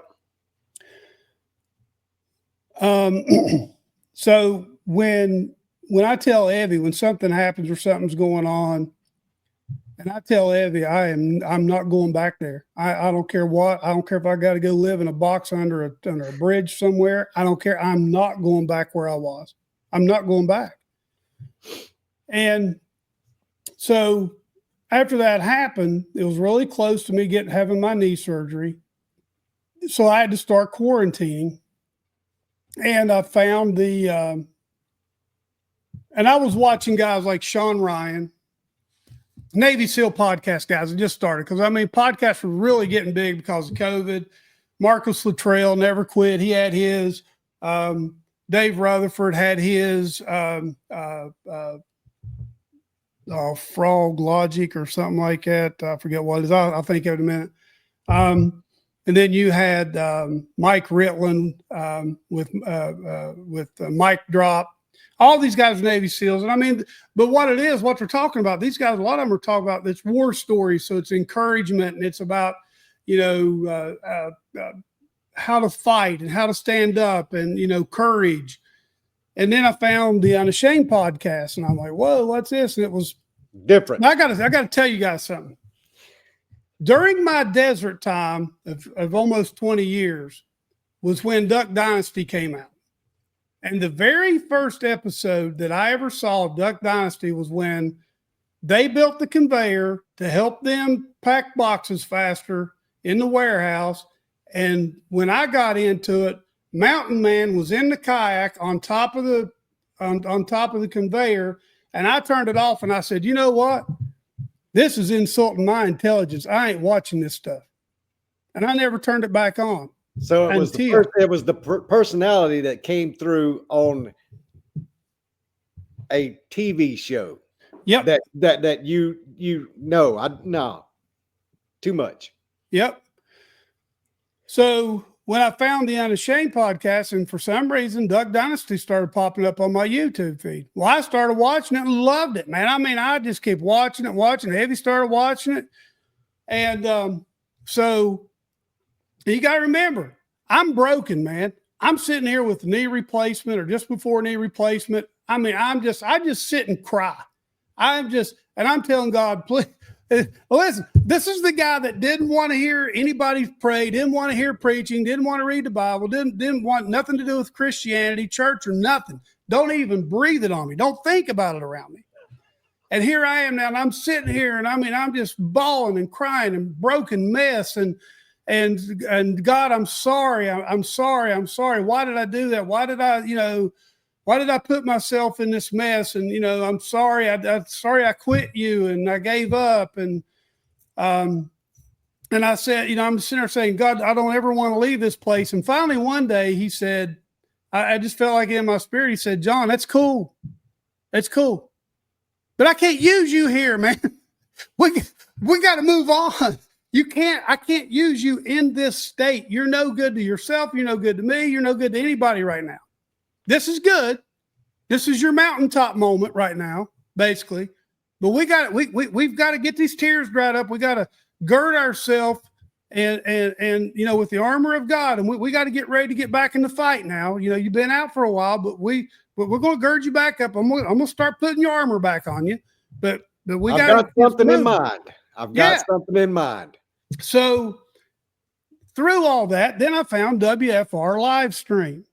So when I tell Evie, when something happens or something's going on, and I tell Evie, I'm not going back there. I don't care what. I don't care if I got to go live in a box under a bridge somewhere. I don't care. I'm not going back where I was. I'm not going back. And so after that happened, it was really close to me having my knee surgery. So I had to start quarantining. And I found and I was watching guys like Sean Ryan, Navy SEAL podcast guys. I just started because podcasts were really getting big because of COVID. Marcus Luttrell never quit. He had his. Dave Rutherford had his. Frog Logic or something like that. I forget what it is. I'll think of it in a minute. And then you had Mike Ritland with Mike Drop. All these guys are Navy SEALs. And but what they're talking about, these guys, a lot of them are talking about this war story. So it's encouragement, and it's about, how to fight and how to stand up and, courage. And then I found the Unashamed podcast, and I'm like, whoa, what's this? And it was different. I got to tell you guys something. During my desert time of almost 20 years was when Duck Dynasty came out. And the very first episode that I ever saw of Duck Dynasty was when they built the conveyor to help them pack boxes faster in the warehouse. And when I got into it, Mountain Man was in the kayak on top of the conveyor, and I turned it off and I said, "You know what? This is insulting my intelligence. I ain't watching this stuff." And I never turned it back on. So it was the personality that came through on a TV show. Yep. That no, too much. Yep. So when I found the Unashamed podcast, and for some reason, Duck Dynasty started popping up on my YouTube feed. Well, I started watching it and loved it, man. I just kept watching it. Heavy started watching it. And so you got to remember, I'm broken, man. I'm sitting here with knee replacement or just before knee replacement. I just sit and cry. I'm telling God, please. Listen, this is the guy that didn't want to hear anybody pray, didn't want to hear preaching, didn't want to read the Bible, didn't want nothing to do with Christianity, church, or nothing. Don't even breathe it on me. Don't think about it around me. And here I am now, and I'm sitting here, and I'm just bawling and crying and broken mess. And God, I'm sorry. I'm sorry. Why did I do that? Why did I put myself in this mess? And, I'm sorry. I'm sorry I quit you and I gave up. And I said, I'm sitting there saying, God, I don't ever want to leave this place. And finally, one day he said, I just felt like in my spirit, he said, John, that's cool. That's cool. But I can't use you here, man. We got to move on. I can't use you in this state. You're no good to yourself. You're no good to me. You're no good to anybody right now. This is good. This is your mountaintop moment right now, basically. But we've got to get these tears dried up. We got to gird ourselves and with the armor of God, and we got to get ready to get back in the fight now. You've been out for a while, but we're going to gird you back up. I'm going to start putting your armor back on you. But we got something in mind. I've got something in mind. So through all that, then I found WFR live stream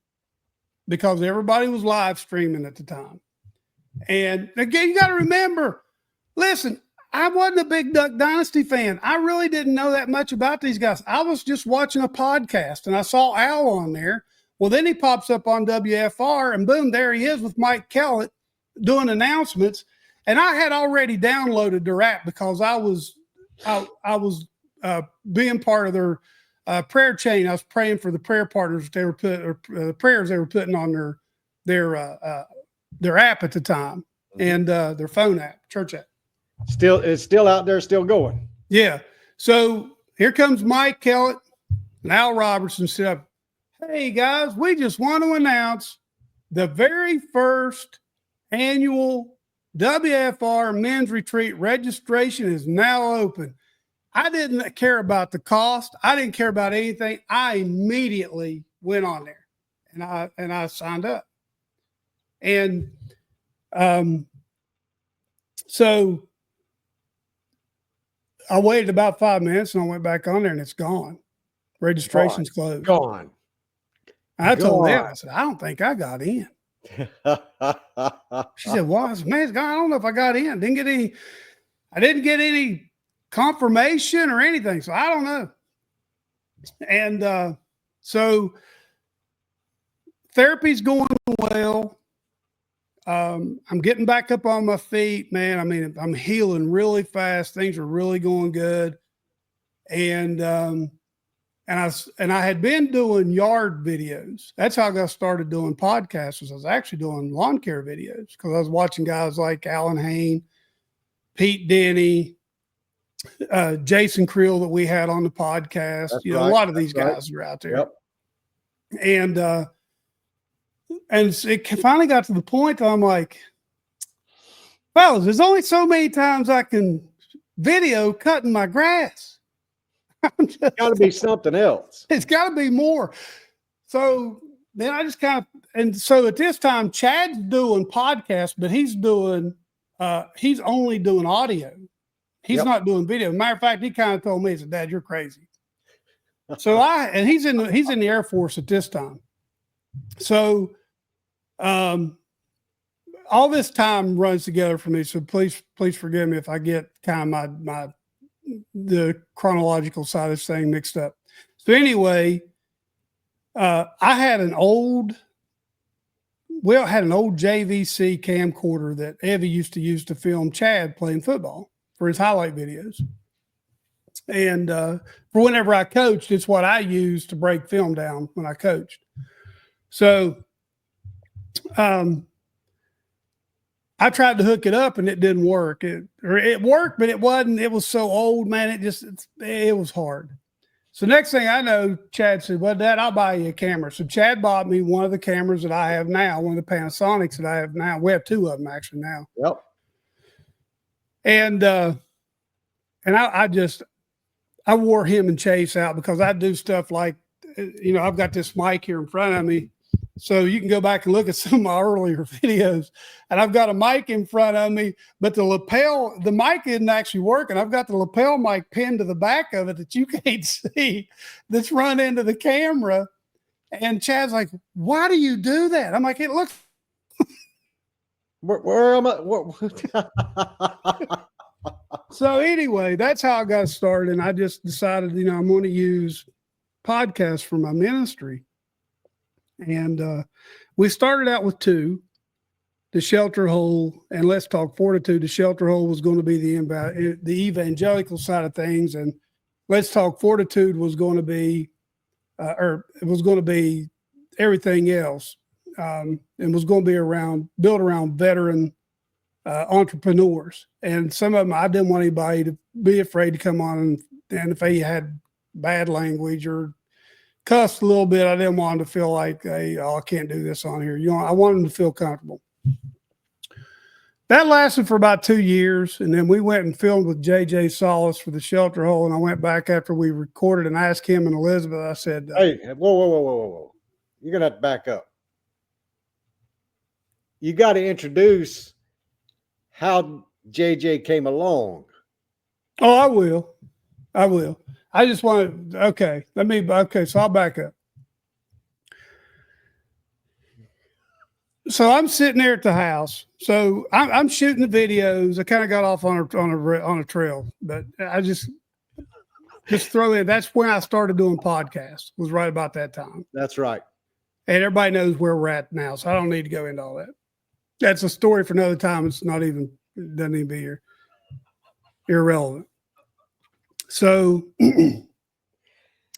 because everybody was live streaming at the time. And again, you got to remember, listen, I wasn't a big Duck Dynasty fan. I really didn't know that much about these guys. I was just watching a podcast and I saw Al on there. Well, then he pops up on WFR and boom, there he is with Mike Kellett doing announcements. And I had already downloaded their app because I was being part of their prayer chain. I was praying for the prayer partners they were the prayers they were putting on their app at the time, and their phone app, church app. It's still out there, still going. Yeah. So here comes Mike Kellett and Al Robertson said, "Hey guys, we just want to announce the very first annual WFR men's retreat registration is now open." I didn't care about the cost. I didn't care about anything. I immediately went on there and I signed up. And so I waited about 5 minutes and I went back on there and it's gone. Registration's closed. Gone. I told them, I said, I don't think I got in. She said, "Well," I said, "Man, I don't know if I got in. I didn't get any confirmation or anything. So I don't know." And so therapy's going well. I'm getting back up on my feet, man. I mean, I'm healing really fast. Things are really going good. And I had been doing yard videos. That's how I got started doing podcasts. I was actually doing lawn care videos because I was watching guys like Alan Hain, Pete Denny, Jason Creel that we had on the podcast. That's a lot of these guys are out there. Yep. And it finally got to the point that I'm like, fellas, there's only so many times I can video cutting my grass. It's got to be something else. It's got to be more. So then I just so at this time, Chad's doing podcasts, but he's only doing audio. He's not doing video. Matter of fact, he kind of told me, he said, "Dad, you're crazy." So he's in the Air Force at this time. So all this time runs together for me. So please forgive me if I get kind of the chronological side of this thing mixed up. So anyway, I had an old JVC camcorder that Evie used to use to film Chad playing football for his highlight videos. And for whenever I coached, it's what I used to break film down when I coached. So I tried to hook it up and it didn't work. It worked, but it wasn't. It was so old, man. It was hard. So next thing I know, Chad said, "Well, Dad, I'll buy you a camera." So Chad bought me one of the cameras that I have now, one of the Panasonics that I have now. We have two of them actually now. Yep. And I wore him and Chase out because I do stuff like, I've got this mic here in front of me. So you can go back and look at some of my earlier videos, and I've got a mic in front of me, but the mic isn't actually working. I've got the lapel mic pinned to the back of it that you can't see, that's run into the camera. And Chad's like, "Why do you do that?" I'm like, "It looks." Where am I? So anyway, that's how I got started. And I just decided, I'm going to use podcasts for my ministry. And we started out with two, the Shelter Hole and Let's Talk Fortitude. The Shelter Hole was going to be the evangelical side of things, and Let's Talk Fortitude was going to be, it was going to be everything else, and was going to be built around veteran entrepreneurs. And some of them, I didn't want anybody to be afraid to come on and And if he had bad language or cussed a little bit, I didn't want him to feel like, hey, I can't do this on here. I wanted him to feel comfortable. That lasted for about 2 years. And then we went and filmed with JJ Salas for the Shelter Hole. And I went back after we recorded and asked him and Elizabeth, I said, hey, whoa. You're going to have to back up. You got to introduce how JJ came along. Oh, I will. I just want to, okay, so I'll back up. So I'm sitting there at the house. So I'm shooting the videos. I kind of got off on a trail, but I just throw in. That's when I started doing podcasts. Was right about that time. That's right. And everybody knows where we're at now, so I don't need to go into all that. That's a story for another time. It doesn't even be here. Irrelevant. So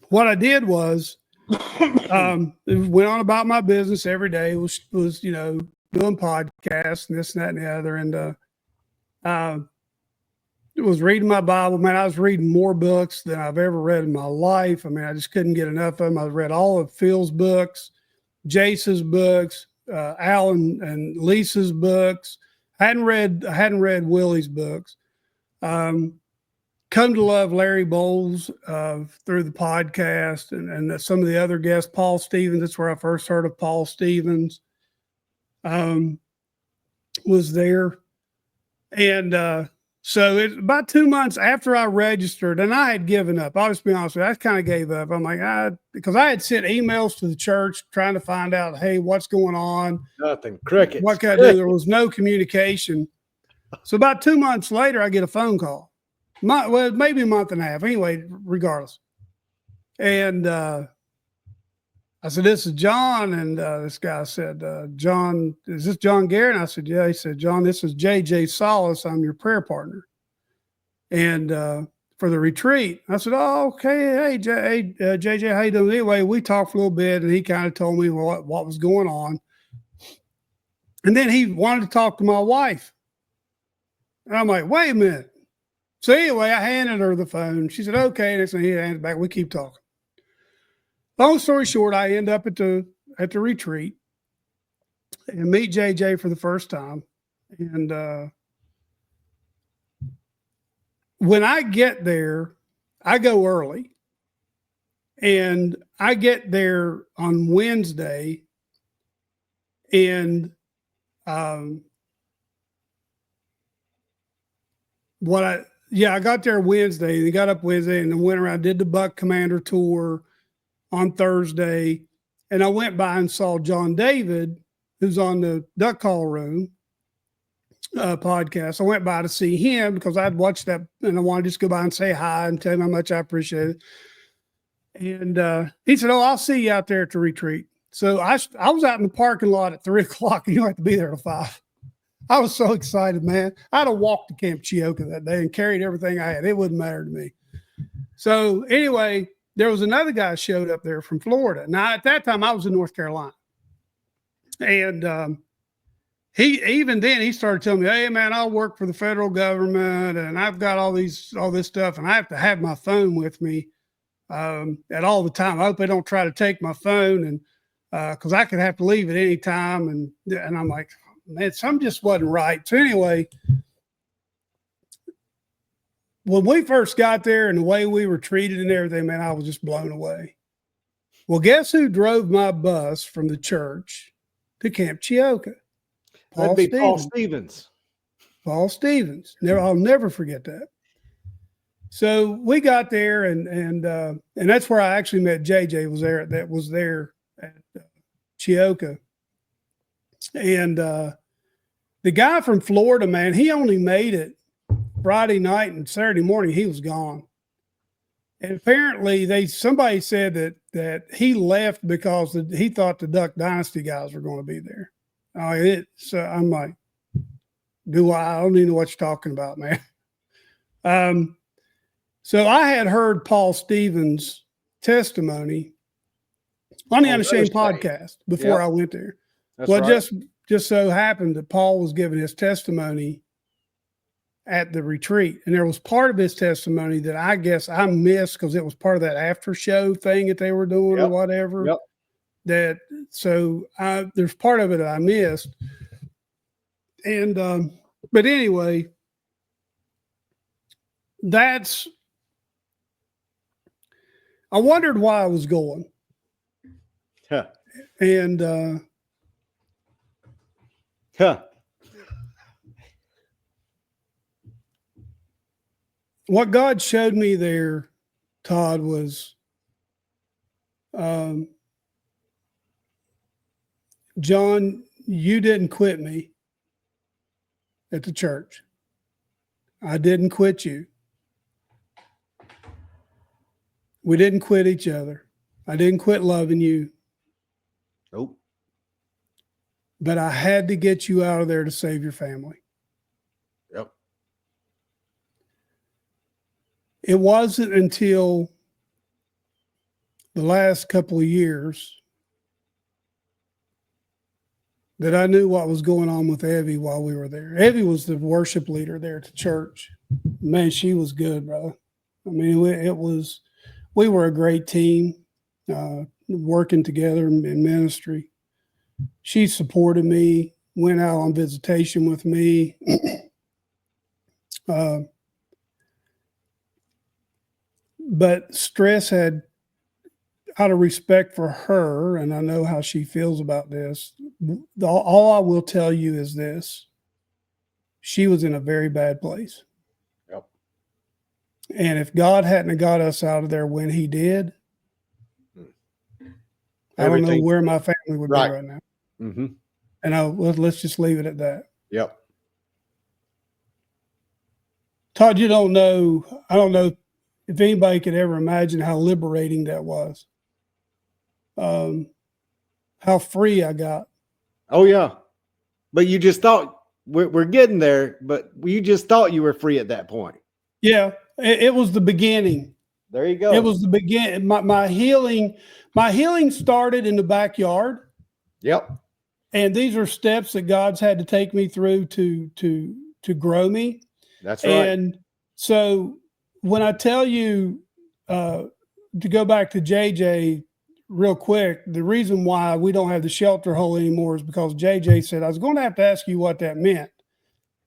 what I did was went on about my business every day. Was doing podcasts and this and that and the other, and was reading my Bible. Man, I was reading more books than I've ever read in my life. I mean, I just couldn't get enough of them. I read all of Phil's books, Jace's books, Al and Lisa's books. I hadn't read Willie's books. Come to love Larry Bowles through the podcast and some of the other guests. Paul Stevens, that's where I first heard of Paul Stevens. Was there. And so it's about 2 months after I registered, and I had given up. I'll just be honest with you, I kind of gave up. I'm like, because I had sent emails to the church trying to find out, hey, what's going on? Nothing. Crickets. What can I do? There was no communication. So about 2 months later, I get a phone call. Maybe a month and a half. Anyway, regardless. And I said, this is John. And this guy said, John, is this John Garrett? And I said, yeah. He said, John, this is JJ Salas. I'm your prayer partner. And for the retreat. I said, oh, okay. Hey, JJ, how you doing? Anyway, we talked for a little bit, and he kind of told me what was going on. And then he wanted to talk to my wife. And I'm like, wait a minute. So anyway, I handed her the phone. She said, okay. Next thing he handed it back. We keep talking. Long story short, I end up at the retreat and meet JJ for the first time. And when I get there, I go early. And I get there on Wednesday. And I got there Wednesday, and got up Wednesday and then went around, did the Buck Commander tour on Thursday. And I went by and saw John David, who's on the Duck Call Room podcast. I went by to see him because I'd watched that and I wanted to just go by and say hi and tell him how much I appreciate it. And he said, oh, I'll see you out there at the retreat. So I was out in the parking lot at 3:00 and you don't have to be there till 5. I was so excited, man. I'd have walked to Camp Chioka that day and carried everything I had. It wouldn't matter to me. So anyway, there was another guy showed up there from Florida. Now, at that time, I was in North Carolina. And he started telling me, hey, man, I'll work for the federal government, and I've got all this stuff, and I have to have my phone with me at all the time. I hope they don't try to take my phone, and because I could have to leave at any time. And I'm like, man, something just wasn't right. So anyway, when we first got there and the way we were treated and everything, man, I was just blown away. Well, guess who drove my bus from the church to Camp Chioka? That'd be Paul Stevens. Paul Stevens. I'll never forget that. So we got there, and that's where I actually met JJ. Was there at Chioka, and the guy from Florida, man, he only made it Friday night, and Saturday morning he was gone. And apparently somebody said that he left because he thought the Duck Dynasty guys were going to be there. So I'm like, I don't even know what you're talking about, man. So I had heard Paul Stevens' testimony on the Unashamed podcast before I went there. That's right. Just so happened that Paul was giving his testimony at the retreat. And there was part of his testimony that I guess I missed because it was part of that after show thing that they were doing or whatever. Yep. There's part of it that I missed. And, but anyway, I wondered why I was going. Huh. And, what God showed me there, Todd, was John, you didn't quit me at the church. I didn't quit you. We didn't quit each other. I didn't quit loving you. Nope. But I had to get you out of there to save your family. Yep. It wasn't until the last couple of years that I knew what was going on with Evie while we were there. Evie was the worship leader there at the church. Man, she was good, brother. I mean, we were a great team, working together in ministry. She supported me, went out on visitation with me. But stress had, out of respect for her, and I know how she feels about this, all I will tell you is this. She was in a very bad place. Yep. And if God hadn't got us out of there when he did, I don't know where my family would be right now. Mm-hmm. And let's just leave it at that. Yep. Todd, I don't know if anybody could ever imagine how liberating that was. How free I got. Oh yeah. But you just thought we're getting there, but you just thought you were free at that point. Yeah. It was the beginning. There you go. It was the beginning. My healing started in the backyard. Yep. And these are steps that God's had to take me through to grow me. That's right. And so when I tell you, to go back to JJ real quick, the reason why we don't have the shelter hole anymore is because JJ said, I was going to have to ask you what that meant.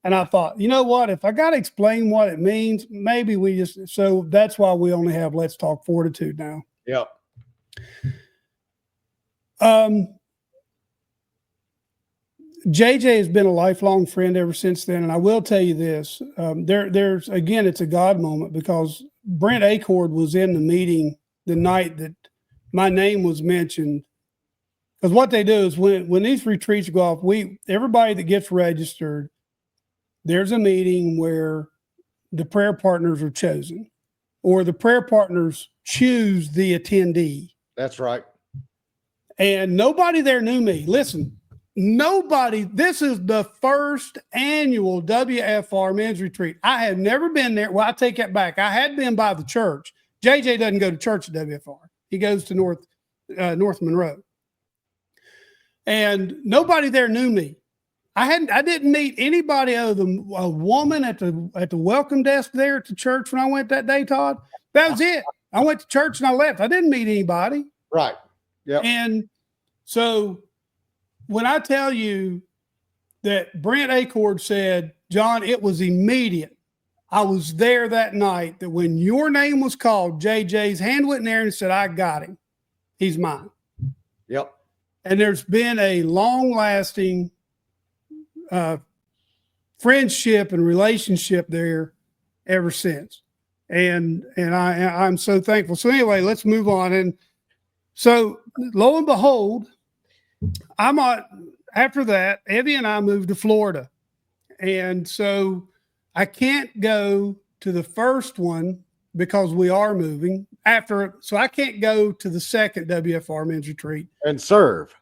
And I thought, you know what, if I got to explain what it means, maybe so that's why we only have Let's Talk Fortitude now. Yep. JJ has been a lifelong friend ever since then. And I will tell you this, there's, again, it's a God moment, because Brent Acord was in the meeting the night that my name was mentioned. Because what they do is when these retreats go off, everybody that gets registered, there's a meeting where the prayer partners are chosen, or the prayer partners choose the attendee. That's right. And nobody there knew me. Listen, nobody. This is the first annual WFR men's retreat. I had never been there. Well, I take that back. I had been by the church. JJ doesn't go to church at WFR. He goes to North Monroe. And nobody there knew me. I didn't meet anybody other than a woman at the welcome desk there at the church when I went that day, Todd. That was it. I went to church and I left. I didn't meet anybody. Right. Yeah. And so when I tell you that Brent Acord said, John, it was immediate. I was there that night that when your name was called, JJ's hand went in there and said, I got him. He's mine. Yep. And there's been a long-lasting friendship and relationship there ever since. And I'm so thankful. So anyway, let's move on. And so lo and behold, after that, Evie and I moved to Florida. And so I can't go to the first one because we are moving so I can't go to the second WFR men's retreat and serve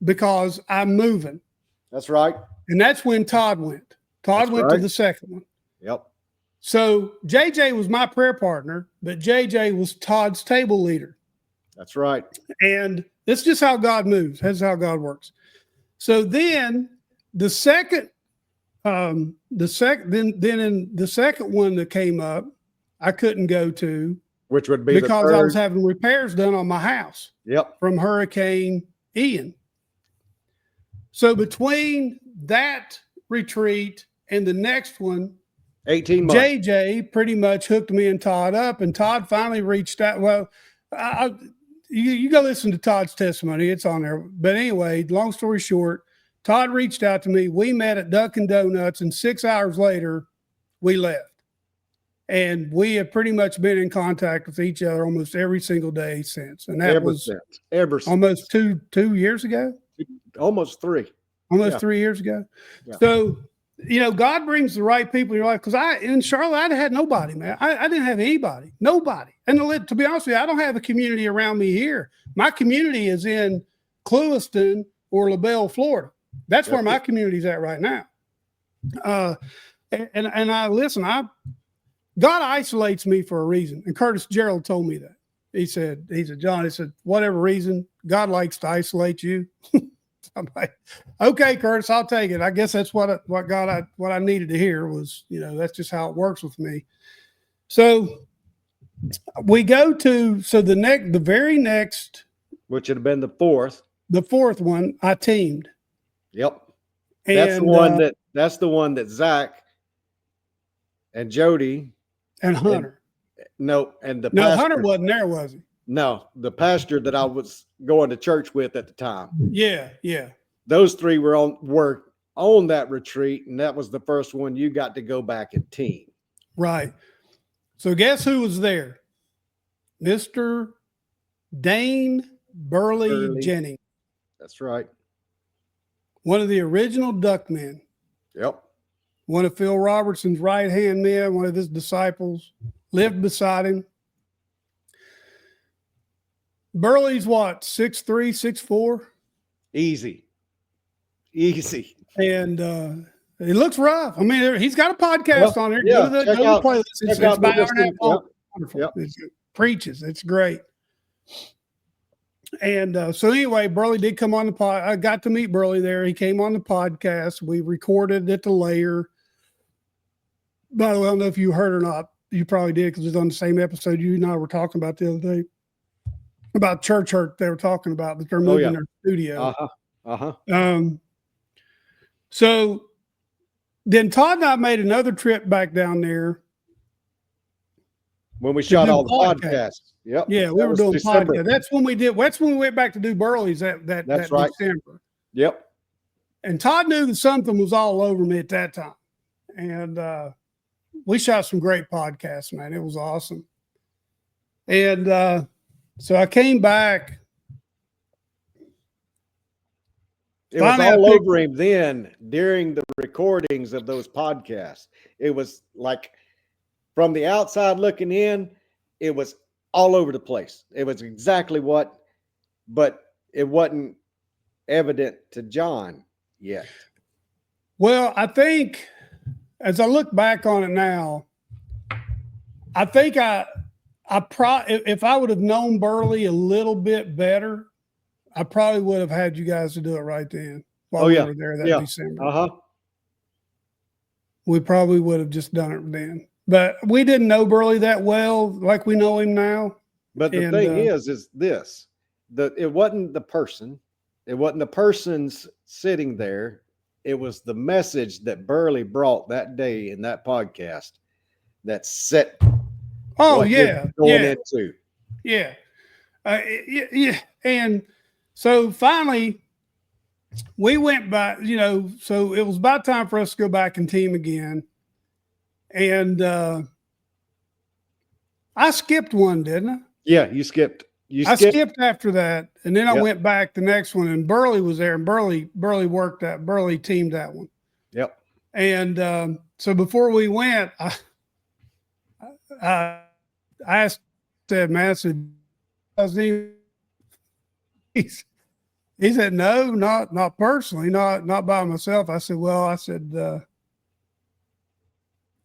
because I'm moving. That's right. And that's when Todd went. Todd went to the second one. Yep. So JJ was my prayer partner, but JJ was Todd's table leader. That's right. And that's just how God moves. That's how God works. So then the second Then in the second one that came up, I couldn't go to, which would be because I was having repairs done on my house. Yep. From Hurricane Ian. So between that retreat and the next one, 18 months. JJ pretty much hooked me and Todd up, and Todd finally reached out. Well, you go listen to Todd's testimony. It's on there. But anyway, long story short, Todd reached out to me. We met at Dunkin' Donuts, and 6 hours later, we left. And we have pretty much been in contact with each other almost every single day since. And that was almost two years ago. Almost 3. Almost 3 years ago. Yeah. So, God brings the right people in your life. Because in Charlotte, I had nobody, man. I didn't have anybody. Nobody. And to be honest with you, I don't have a community around me here. My community is in Clewiston or LaBelle, Florida. That's where my community is at right now. God isolates me for a reason. And Curtis Gerald told me that. He said, John, whatever reason, God likes to isolate you. I'm like, okay, Curtis, I'll take it. I guess that's what I needed to hear was, that's just how it works with me. So we go to, the very next, which would have been the fourth one, I teamed. Yep. That's the one that Zach and Jody and Hunter. Pastor, Hunter wasn't there, was he? No, the pastor that I was going to church with at the time. Yeah. Those 3 were on that retreat, and that was the first one you got to go back and team. Right. So guess who was there? Mr. Dane Burley Jennings. That's right. One of the original Duckmen. Yep. One of Phil Robertson's right-hand men, one of his disciples, lived beside him. Burley's what, 6'3", 6'4"? Easy. And it looks rough. I mean, he's got a podcast on there. Yeah, go to the playlist. It's about an hour and a half long. Wonderful. Yep. It preaches. It's great. And so anyway, Burley did come on the pod. I got to meet Burley there. He came on the podcast. We recorded at the Layer. By the way, I don't know if you heard or not. You probably did because it was on the same episode you and I were talking about the other day. About church hurt they were talking about, that they're moving their studio. So then Todd and I made another trip back down there. When we shot all the podcasts. Yep. Yeah, we were doing podcasts. That's when we went back to do Burley's that right. December. Yep. And Todd knew that something was all over me at that time. And we shot some great podcasts, man. It was awesome. And so I came back. It was all over him then during the recordings of those podcasts. It was like, from the outside looking in, it was all over the place. It was exactly but it wasn't evident to John yet. Well, I think as I look back on it now, I think if I would have known Burley a little bit better, I probably would have had you guys to do it right then while we were there that December. We probably would have just done it then. But we didn't know Burley that well, like we know him now. But the thing is this, it wasn't the person. It wasn't the person's sitting there. It was the message that Burley brought that day in that podcast that set into. Yeah. And so finally we went back, so it was about time for us to go back and team again. And I skipped one, didn't I? Yeah, you skipped. I skipped after that, and then I went back the next one, and Burley was there, and Burley teamed that one. Yep. And so before we went, I asked that man, I said, he said, no, not personally, not by myself. I said,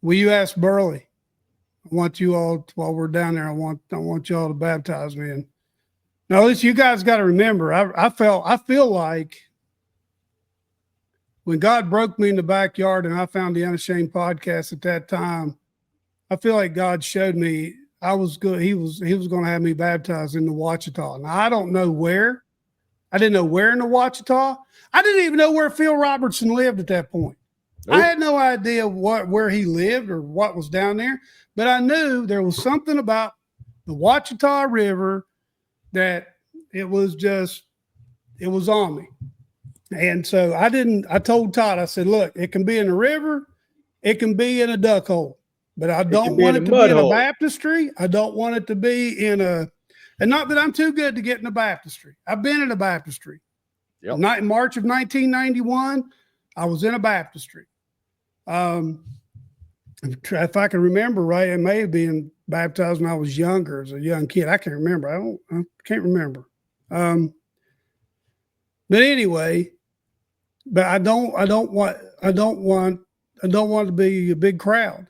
will you ask Burley? I want you all, while we're down there, I want you all to baptize me. And now, listen, you guys got to remember, I feel like when God broke me in the backyard and I found the Unashamed podcast at that time, I feel like God showed me I was good. He was going to have me baptized in the Ouachita. Now, I don't know where. I didn't know where in the Ouachita. I didn't even know where Phil Robertson lived at that point. Nope. I had no idea where he lived or what was down there, but I knew there was something about the Ouachita River that it was on me. And so I told Todd, I said, look, it can be in the river, it can be in a duck hole, but I don't want it to be in a baptistry. I don't want it to be in and not that I'm too good to get in a baptistry. I've been in a baptistry. Yep. Not in March of 1991, I was in a baptistry. If I can remember right, it may have been baptized when I was younger, as a young kid. I can't remember. I can't remember. But anyway, but I don't want it to be a big crowd.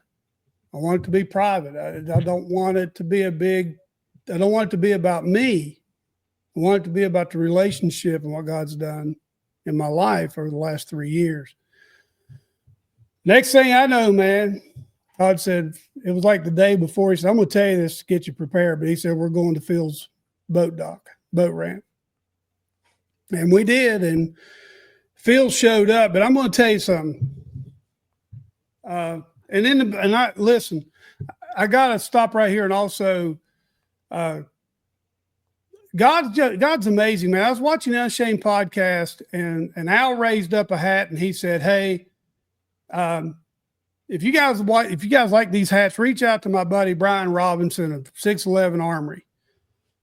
I want it to be private. I don't want it to be I don't want it to be about me. I want it to be about the relationship and what God's done in my life over the last 3 years. Next thing I know, man, Todd said, it was like the day before. He said, I'm going to tell you this to get you prepared. But he said, we're going to Phil's boat ramp. And we did. And Phil showed up. But I'm going to tell you something. Listen, I got to stop right here. And also, God's amazing, man. I was watching the Unashamed podcast, and Al raised up a hat and he said, hey, if you guys like these hats, reach out to my buddy Brian Robinson of 611 Armory.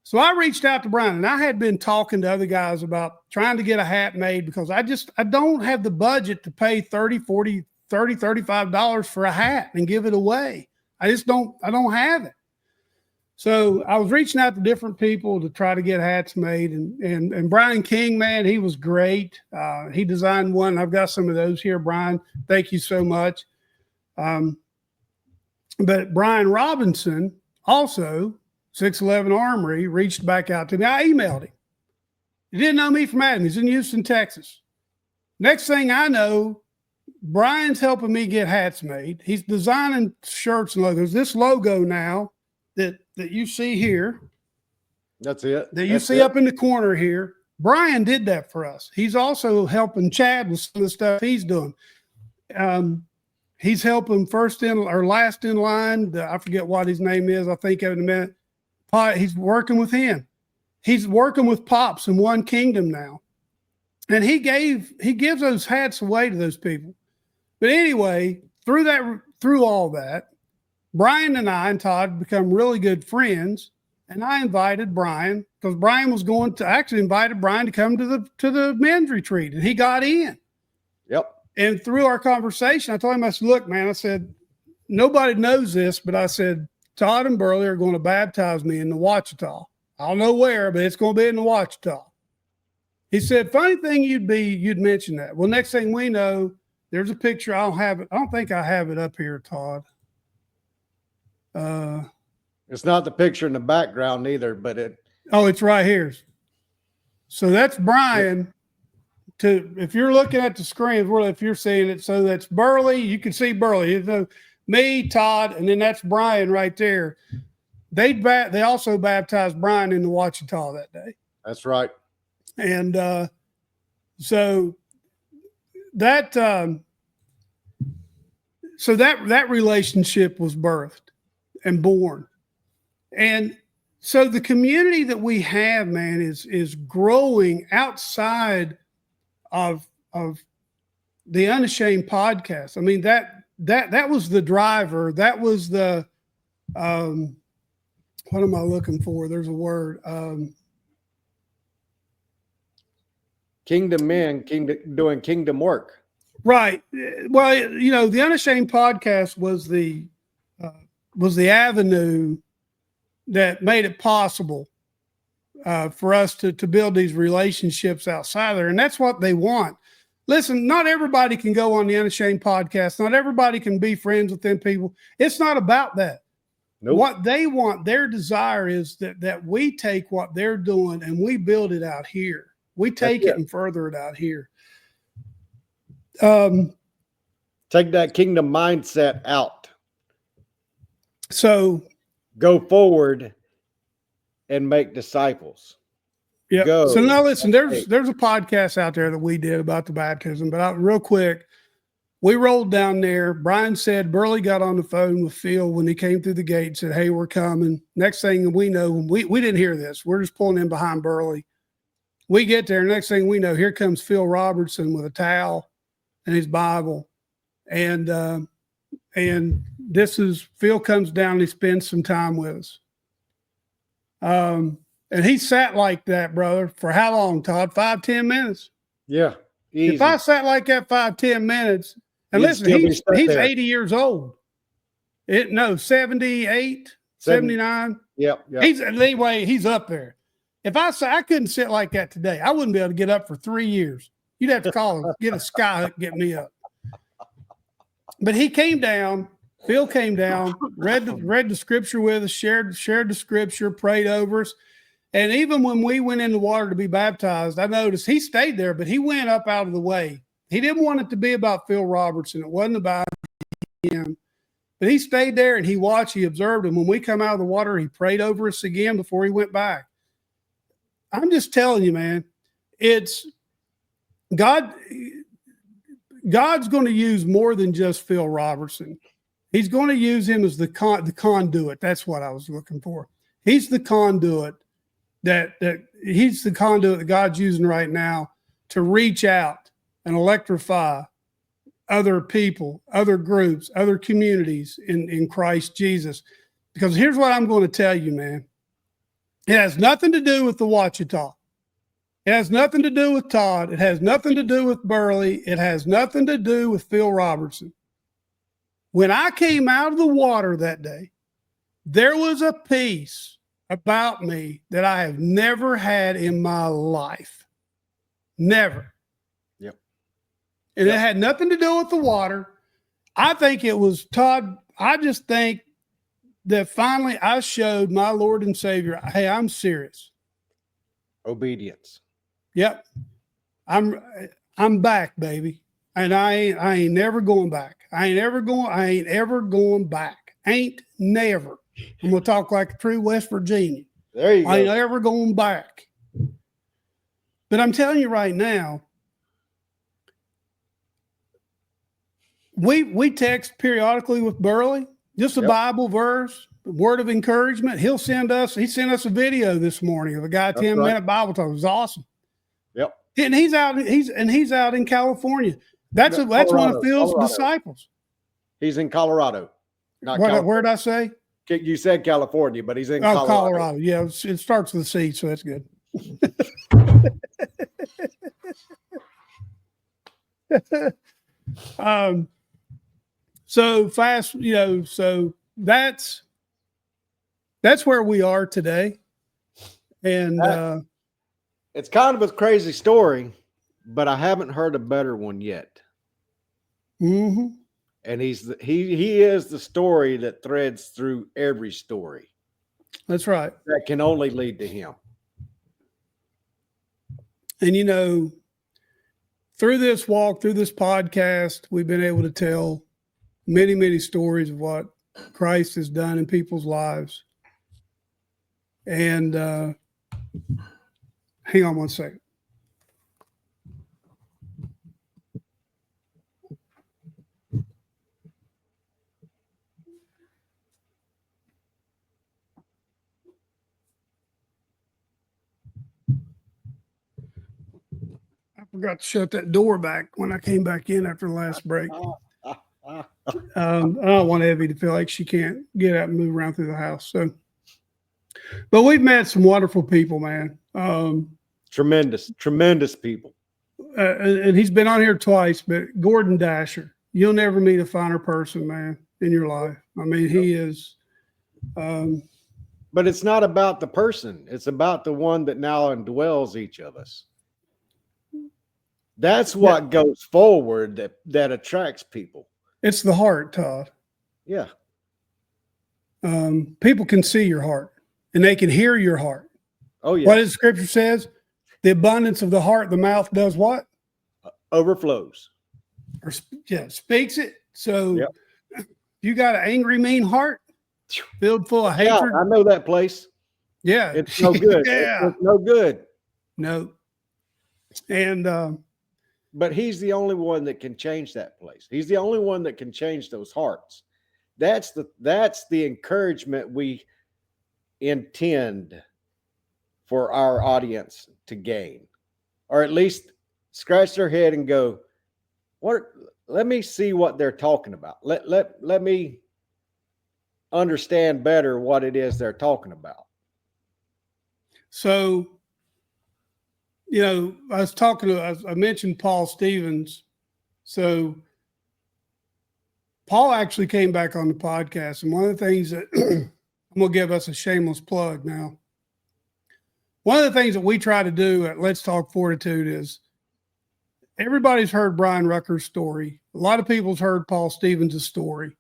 So I reached out to Brian, and I had been talking to other guys about trying to get a hat made because I don't have the budget to pay $35 for a hat and give it away. I don't have it. So I was reaching out to different people to try to get hats made, and Brian King, man, he was great. He designed one. I've got some of those here, Brian. Thank you so much. But Brian Robinson, also 611 Armory, reached back out to me. I emailed him. He didn't know me from Adam. He's in Houston, Texas. Next thing I know, Brian's helping me get hats made. He's designing shirts and logos. This logo now that you see here. That's it. That you see up in the corner here. Brian did that for us. He's also helping Chad with some of the stuff he's doing. He's helping first in or last in line. I forget what his name is. I'll think of it in a minute. He's working with him. He's working with Pops in One Kingdom now. And he gives those hats away to those people. But anyway, through all that, Brian and I and Todd become really good friends. And I invited Brian because Brian was invited Brian to come to the men's retreat, and he got in. Yep. And through our conversation, I told him, I said, look, man, I said, nobody knows this, but I said, Todd and Burley are going to baptize me in the Ouachita. I don't know where, but it's going to be in the Ouachita. He said, funny thing you'd mention that. Well, next thing we know, there's a picture. I don't think I have it up here, Todd. It's not the picture in the background either, but it's right here. So that's Brian. If you're looking at the screen, if you're seeing it, so that's Burley. You can see Burley. Me, Todd, and then that's Brian right there. They also baptized Brian in the Ouachita that day. That's right. And so that relationship was birthed and born. And so the community that we have, man, is growing outside of the Unashamed podcast. I mean, that was the driver. That was the what am I looking for? There's a word. Kingdom men, doing kingdom work. Right. Well, the Unashamed podcast was the avenue that made it possible for us to build these relationships outside there. And that's what they want. Listen, not everybody can go on the Unashamed podcast. Not everybody can be friends with them people. It's not about that. Nope. What they want, their desire is that we take what they're doing and we build it out here. We take it and further it out here. Take that kingdom mindset out. So go forward and make disciples. Yeah. Go. So now listen, there's a podcast out there that we did about the baptism, but real quick, we rolled down there. Brian said Burley got on the phone with Phil when he came through the gate and said, "Hey, we're coming." Next thing we know, we didn't hear this. We're just pulling in behind Burley. We get there. Next thing we know, here comes Phil Robertson with a towel and his Bible. And this is, Phil comes down and he spends some time with us. And he sat like that, brother, for how long, Todd? 5-10 minutes? Yeah. Easy. If I sat like that 5-10 minutes, and listen, he's 80 years old. 78, 79. Yep. He's up there. If I couldn't sit like that today, I wouldn't be able to get up for 3 years. You'd have to call get a sky hook, get me up. But he came down, Phil came down, read the scripture with us, shared the scripture, prayed over us. And even when we went in the water to be baptized, I noticed he stayed there, but he went up out of the way. He didn't want it to be about Phil Robertson. It wasn't about him. But he stayed there and he watched, he observed. And when we come out of the water, he prayed over us again before he went back. I'm just telling you, man, it's God. God's going to use more than just Phil Robertson. He's going to use him as the conduit. That's what I was looking for. He's the conduit he's the conduit that God's using right now to reach out and electrify other people, other groups, other communities in Christ Jesus. Because here's what I'm going to tell you, man. It has nothing to do with the Ouachita. It has nothing to do with Todd. It has nothing to do with Burley. It has nothing to do with Phil Robertson. When I came out of the water that day, there was a peace about me that I have never had in my life. Never. Yep. And it had nothing to do with the water. I think it was Todd. I just think that finally I showed my Lord and Savior, hey, I'm serious. Obedience. Yep. I'm back, baby. And I ain't never going back. I ain't ever going back. Ain't never. I'm going to talk like a true West Virginian. There you go. I ain't ever going back. But I'm telling you right now, we text periodically with Burley, just a Bible verse, a word of encouragement. He sent us a video this morning of a guy 10-minute Bible talk. It was awesome. Yep. And he's out in California. That's one of Phil's disciples. He's in Colorado. Where'd I say? You said California, but he's in Colorado. Colorado. Yeah, it starts with a C, so that's good. So fast, so that's where we are today. And it's kind of a crazy story, but I haven't heard a better one yet. Mm-hmm. And he is the story that threads through every story. That's right. That can only lead to him. And through this walk, through this podcast, we've been able to tell many, many stories of what Christ has done in people's lives. And hang on one second. I forgot to shut that door back when I came back in after the last break. I don't want Evie to feel like she can't get out and move around through the house. So, but we've met some wonderful people, man. Tremendous people. And he's been on here twice, but Gordon Dasher, you'll never meet a finer person, man, in your life. I mean, he is. But it's not about the person. It's about the one that now indwells each of us. That's what goes forward that attracts people. It's the heart, Todd. Yeah. People can see your heart and they can hear your heart. Oh, yeah. What does Scripture says? The abundance of the heart, the mouth does what? Overflows. or speaks it. So Yep. if you got an angry, mean heart filled full of hatred. I know that place. Yeah. It's no good. Yeah. It's no good. No. And But he's the only one that can change that place. He's the only one that can change those hearts. That's the encouragement we intend for our audience to gain, or at least scratch their head and go, let me see what they're talking about. Let me understand better what it is they're talking about. so, I mentioned Paul Stevens. So Paul actually came back on the podcast. And one of the things that I'm going to give us a shameless plug now. One of the things that we try to do at Let's Talk Fortitude is everybody's heard Brian Rucker's story. A lot of people's heard Paul Stevens' story.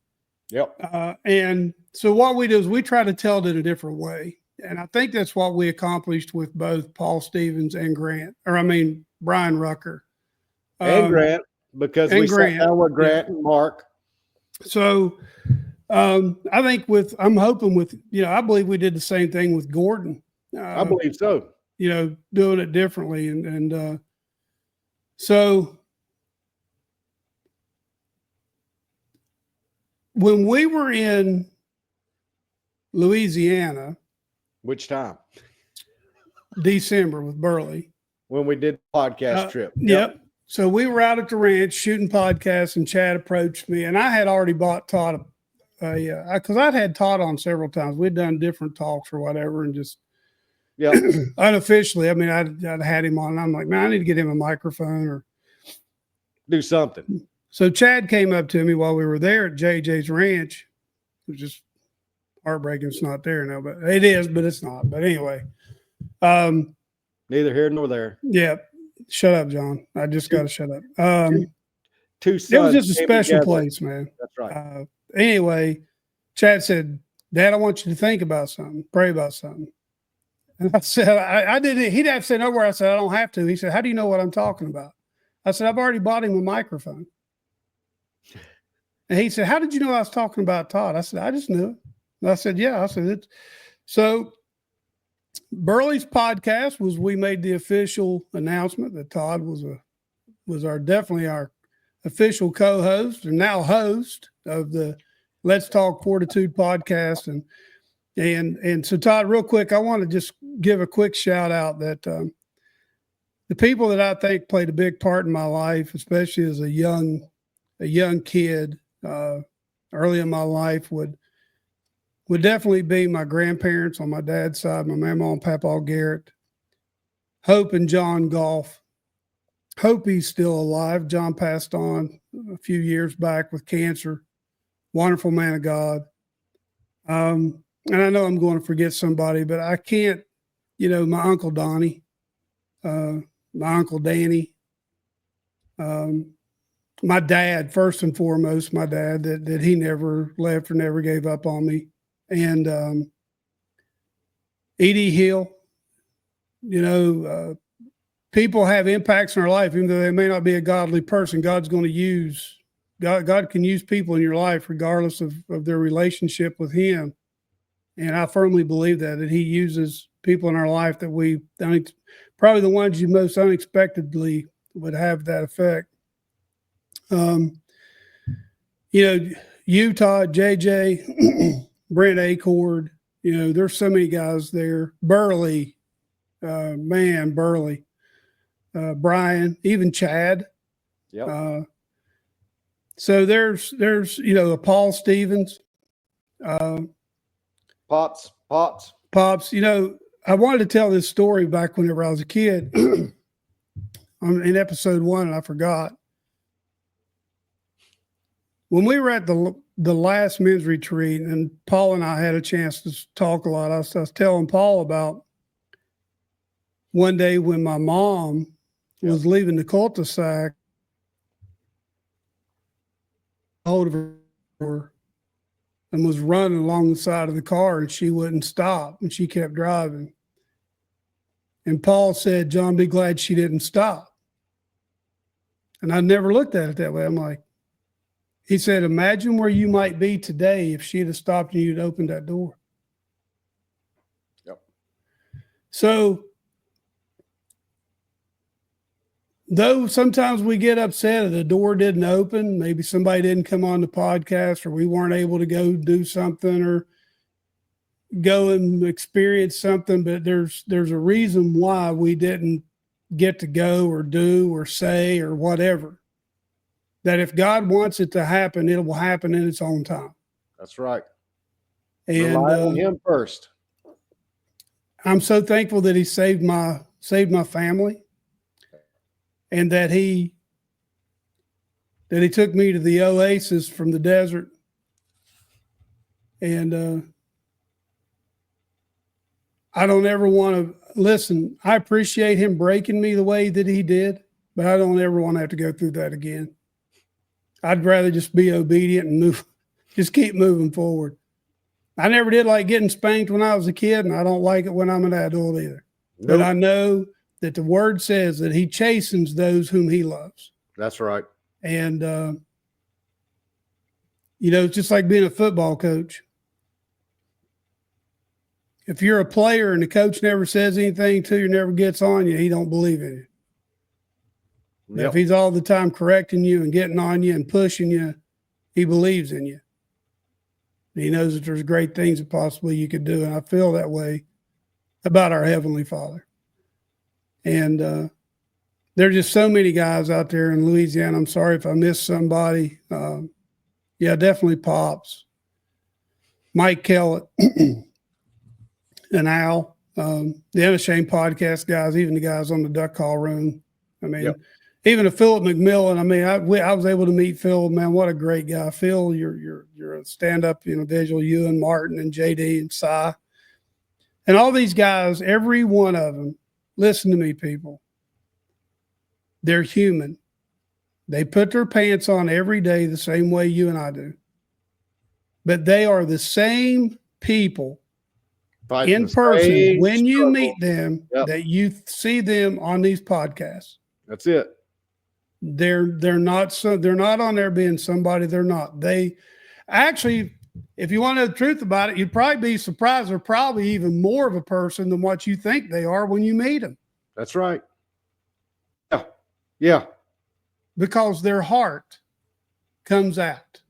Yep. And so what we do is we try to tell it in a different way. And I think that's what we accomplished with both Paul Stevens and Brian Rucker. And Grant, because we sat down with Grant and Mark. So I believe we did the same thing with Gordon. I believe so. Doing it differently. And so when we were in Louisiana, which time? December with Burley. When we did the podcast trip. Yep. So we were out at the ranch shooting podcasts, and Chad approached me, and I had already bought Todd because I'd had Todd on several times. We'd done different talks or whatever, and just unofficially. I mean, I'd had him on, and I'm like, man, I need to get him a microphone or do something. So Chad came up to me while we were there at JJ's ranch. It was just heartbreaking. It's not there now, but it is, but it's not. But anyway, neither here nor there. Yeah. Shut up, John. I just got to shut up. Two sons. It was just a special place, man. That's right. Anyway, Chad said, Dad, I want you to think about something, pray about something. And I said, I didn't. He'd have to say nowhere. I said, I don't have to. He said, how do you know what I'm talking about? I said, I've already bought him a microphone. And he said, how did you know I was talking about Todd? I said, I just knew it. And I said, yeah. I said, it's so. Burley's podcast we made the official announcement that Todd was definitely our official co-host and now host of the Let's Talk Fortitude podcast. And so Todd, real quick, I want to just give a quick shout out that the people that I think played a big part in my life, especially as a young kid, early in my life would definitely be my grandparents on my dad's side, my mama and Papa Garrett, Hope and John Goff. Hope he's still alive. John passed on a few years back with cancer. Wonderful man of God. And I know I'm going to forget somebody, but I can't, my Uncle Donnie, my Uncle Danny, my dad, first and foremost, my dad, that he never left or never gave up on me. And Edie Hill, people have impacts in our life, even though they may not be a godly person. God can use people in your life regardless of their relationship with him. And I firmly believe that he uses people in our life that probably the ones you most unexpectedly would have that effect. You, Todd, JJ, Brent Acord, there's so many guys there. Burley, Burley, Brian, even Chad. Yep. So there's a Paul Stevens, Pops. I wanted to tell this story back whenever I was a kid in episode 1, and I forgot. When we were at the last men's retreat, and Paul and I had a chance to talk a lot, I was telling Paul about one day when my mom was leaving the cul-de-sac, hold of her and was running along the side of the car, and she wouldn't stop, and she kept driving. And Paul said, John, be glad she didn't stop. And I never looked at it that way. I'm like, he said, imagine where you might be today if she'd have stopped and you'd opened that door. Yep. So, though sometimes we get upset if the door didn't open, maybe somebody didn't come on the podcast, or we weren't able to go do something or go and experience something, but there's a reason why we didn't get to go or do or say or whatever. That if God wants it to happen, it will happen in its own time. That's right. And rely on Him first. I'm so thankful that He saved my family, and that He took me to the oasis from the desert. And I don't ever want to listen. I appreciate Him breaking me the way that He did, but I don't ever want to have to go through that again. I'd rather just be obedient and just keep moving forward. I never did like getting spanked when I was a kid, and I don't like it when I'm an adult either. Nope. But I know that the word says that He chastens those whom He loves. That's right. And, it's just like being a football coach. If you're a player and the coach never says anything to you, never gets on you, he don't believe in you. Yep. If he's all the time correcting you and getting on you and pushing you, he believes in you. He knows that there's great things that possibly you could do. And I feel that way about our Heavenly Father. And there are just so many guys out there in Louisiana. I'm sorry if I missed somebody. Yeah, definitely Pops, Mike Kellett, and Al, the Unashamed Podcast guys, even the guys on the Duck Call Room. I mean, yep. Even a Philip McMillan. I mean, I was able to meet Phil. Man, what a great guy. Phil, you're a stand-up individual. You and Martin and JD and Cy. And all these guys, every one of them, listen to me, people. They're human. They put their pants on every day the same way you and I do. But they are the same people in person when you meet them, yep. That you see them on these podcasts. That's it. They're not on there being somebody they're not. They actually, if you want to know the truth about it, you'd probably be surprised they're probably even more of a person than what you think they are when you meet them. That's right. Yeah. Yeah. Because their heart comes out.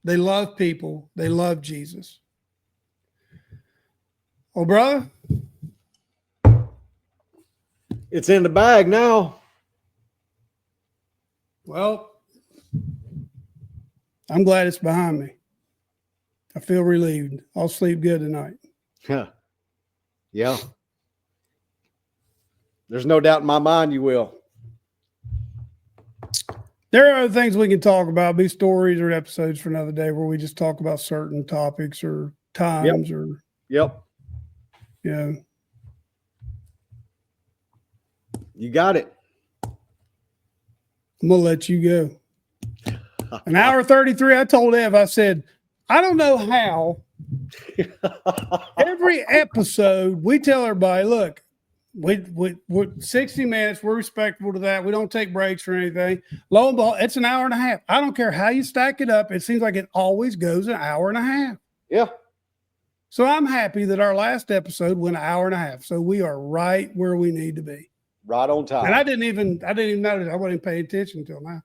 They love people. They love Jesus. Well, brother, it's in the bag now. Well, I'm glad it's behind me. I feel relieved. I'll sleep good tonight. Yeah. There's no doubt in my mind you will. There are other things we can talk about, be stories or episodes for another day where we just talk about certain topics or times. Yep. Or yep. Yeah. You got it. I'm going to let you go. An hour 33, I told Ev, I said, I don't know how. Every episode, we tell everybody, look, we're 60 minutes. We're respectful to that. We don't take breaks or anything. Lo and behold, it's an hour and a half. I don't care how you stack it up. It seems like it always goes an hour and a half. Yeah. So I'm happy that our last episode went an hour and a half. So we are right where we need to be. Right on time. And I didn't even notice. I wasn't paying attention until now.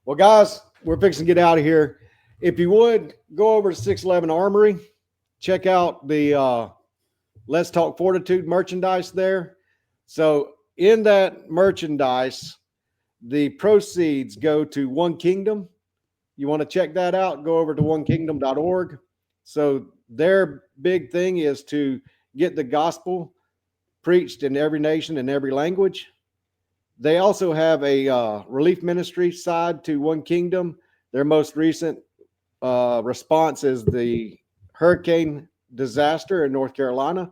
Well, guys, we're fixing to get out of here. If you would, go over to 611 Armory. Check out the Let's Talk Fortitude merchandise there. So in that merchandise, the proceeds go to One Kingdom. You want to check that out, go over to onekingdom.org. So their big thing is to get the gospel preached in every nation and every language. They also have a relief ministry side to One Kingdom. Their most recent response is the hurricane disaster in North Carolina.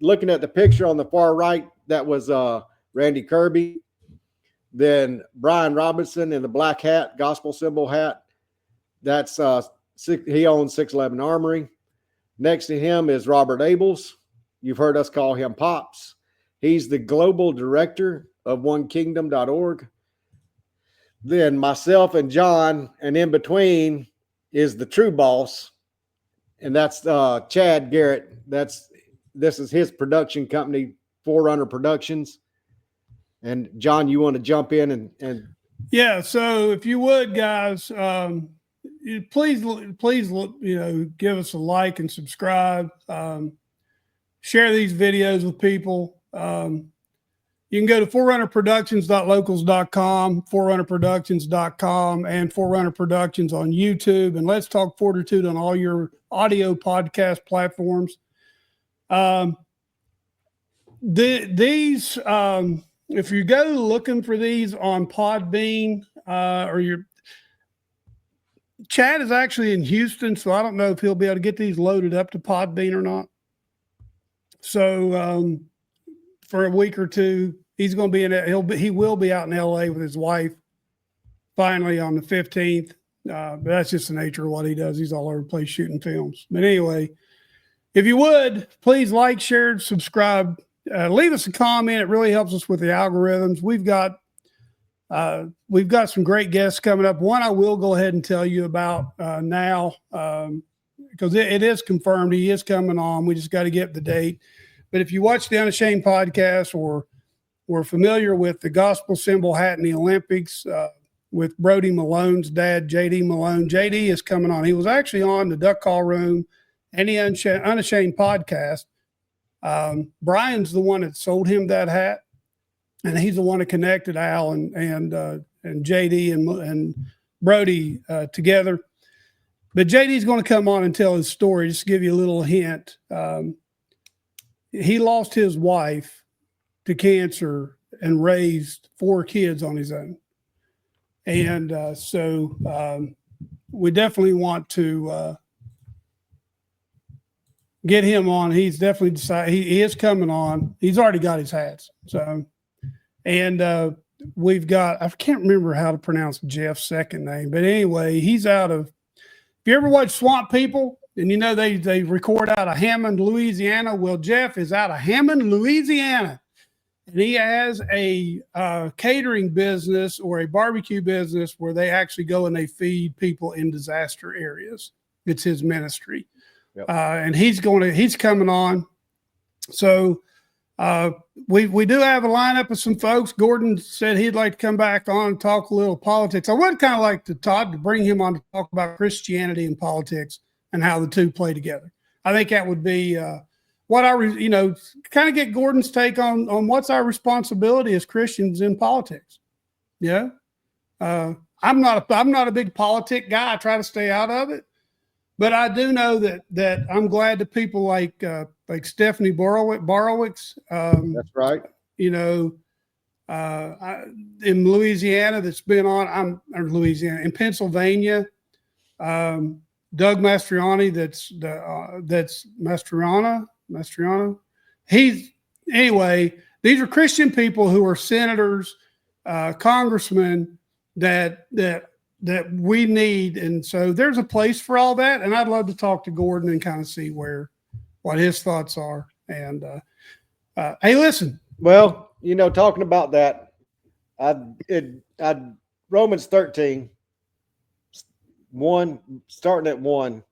Looking at the picture on the far right, that was Randy Kirby. Then Brian Robinson in the black hat, gospel symbol hat. That's he owns 611 Armory. Next to him is Robert Abels. You've heard us call him Pops. He's the global director of onekingdom.org. then myself and John, and in between is the true boss, and that's Chad Garrett. This is his production company, Forerunner Productions. And John, you want to jump in and yeah. So if you would, guys, please, give us a like and subscribe. Share these videos with people. You can go to forerunnerproductions.locals.com, forerunnerproductions.com, and Forerunner Productions on YouTube. And Let's Talk Fortitude on all your audio podcast platforms. These, if you go looking for these on Podbean, Chad is actually in Houston, so I don't know if he'll be able to get these loaded up to Podbean or not. So for a week or two, he's going to be he will be out in LA with his wife finally on the 15th. But that's just the nature of what he does. He's all over the place shooting films. But anyway, if you would, please like, share, subscribe, leave us a comment. It really helps us with the algorithms. We've got some great guests coming up. One I will go ahead and tell you about now because it is confirmed. He is coming on. We just got to get the date. But if you watch the Unashamed podcast or were familiar with the gospel symbol hat in the Olympics with Brody Malone's dad, JD Malone, JD is coming on. He was actually on the Duck Call Room and the Unashamed podcast. Brian's the one that sold him that hat, and he's the one that connected Al and JD and Brody together. But JD's going to come on and tell his story. Just to give you a little hint. He lost his wife to cancer and raised 4 kids on his own. And so we definitely want to get him on. He's definitely decided he is coming on. He's already got his hats. So, and we've got, I can't remember how to pronounce Jeff's second name, but anyway, he's out of, if you ever watch Swamp People, and you know they record out of Hammond, Louisiana. Well, Jeff is out of Hammond, Louisiana. And he has a catering business or a barbecue business where they actually go and they feed people in disaster areas. It's his ministry. Yep. And he's coming on. So we do have a lineup of some folks. Gordon said he'd like to come back on and talk a little politics. I would kind of like Todd to bring him on to talk about Christianity and politics and how the two play together. I think that would be what kind of get Gordon's take on what's our responsibility as Christians in politics. Yeah. I'm not a big politic guy. I try to stay out of it, but I do know that I'm glad that people like Stephanie Borowicz. That's right. In Louisiana that's been on, in Pennsylvania, Doug Mastriani, that's Mastriano. These are Christian people who are senators, congressmen that we need. And so there's a place for all that. And I'd love to talk to Gordon and kind of see what his thoughts are. And hey, listen. Well, talking about that, Romans 13, 1, starting at 1.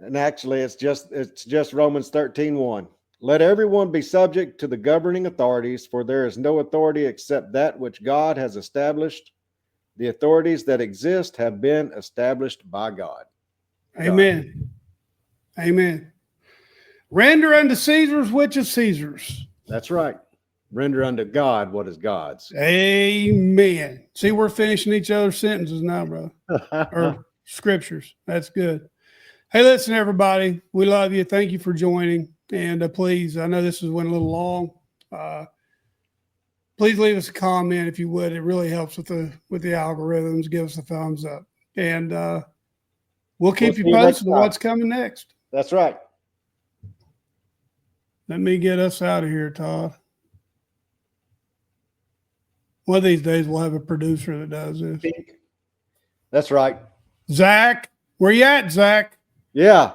And actually it's just Romans 13:1. Let everyone be subject to the governing authorities, for there is no authority except that which God has established. The authorities that exist have been established by God. Amen. Amen. Render unto Caesar's which is Caesar's. That's right. Render unto God what is God's. Amen. See, we're finishing each other's sentences now, brother. Or scriptures. That's good. Hey, listen, everybody. We love you. Thank you for joining. And please, I know this went a little long. Please leave us a comment if you would. It really helps with the algorithms. Give us a thumbs up. And we'll keep you posted on what's coming next. That's right. Let me get us out of here, Todd. One of these days we'll have a producer that does this. That's right. Zach, where you at, Zach? Yeah.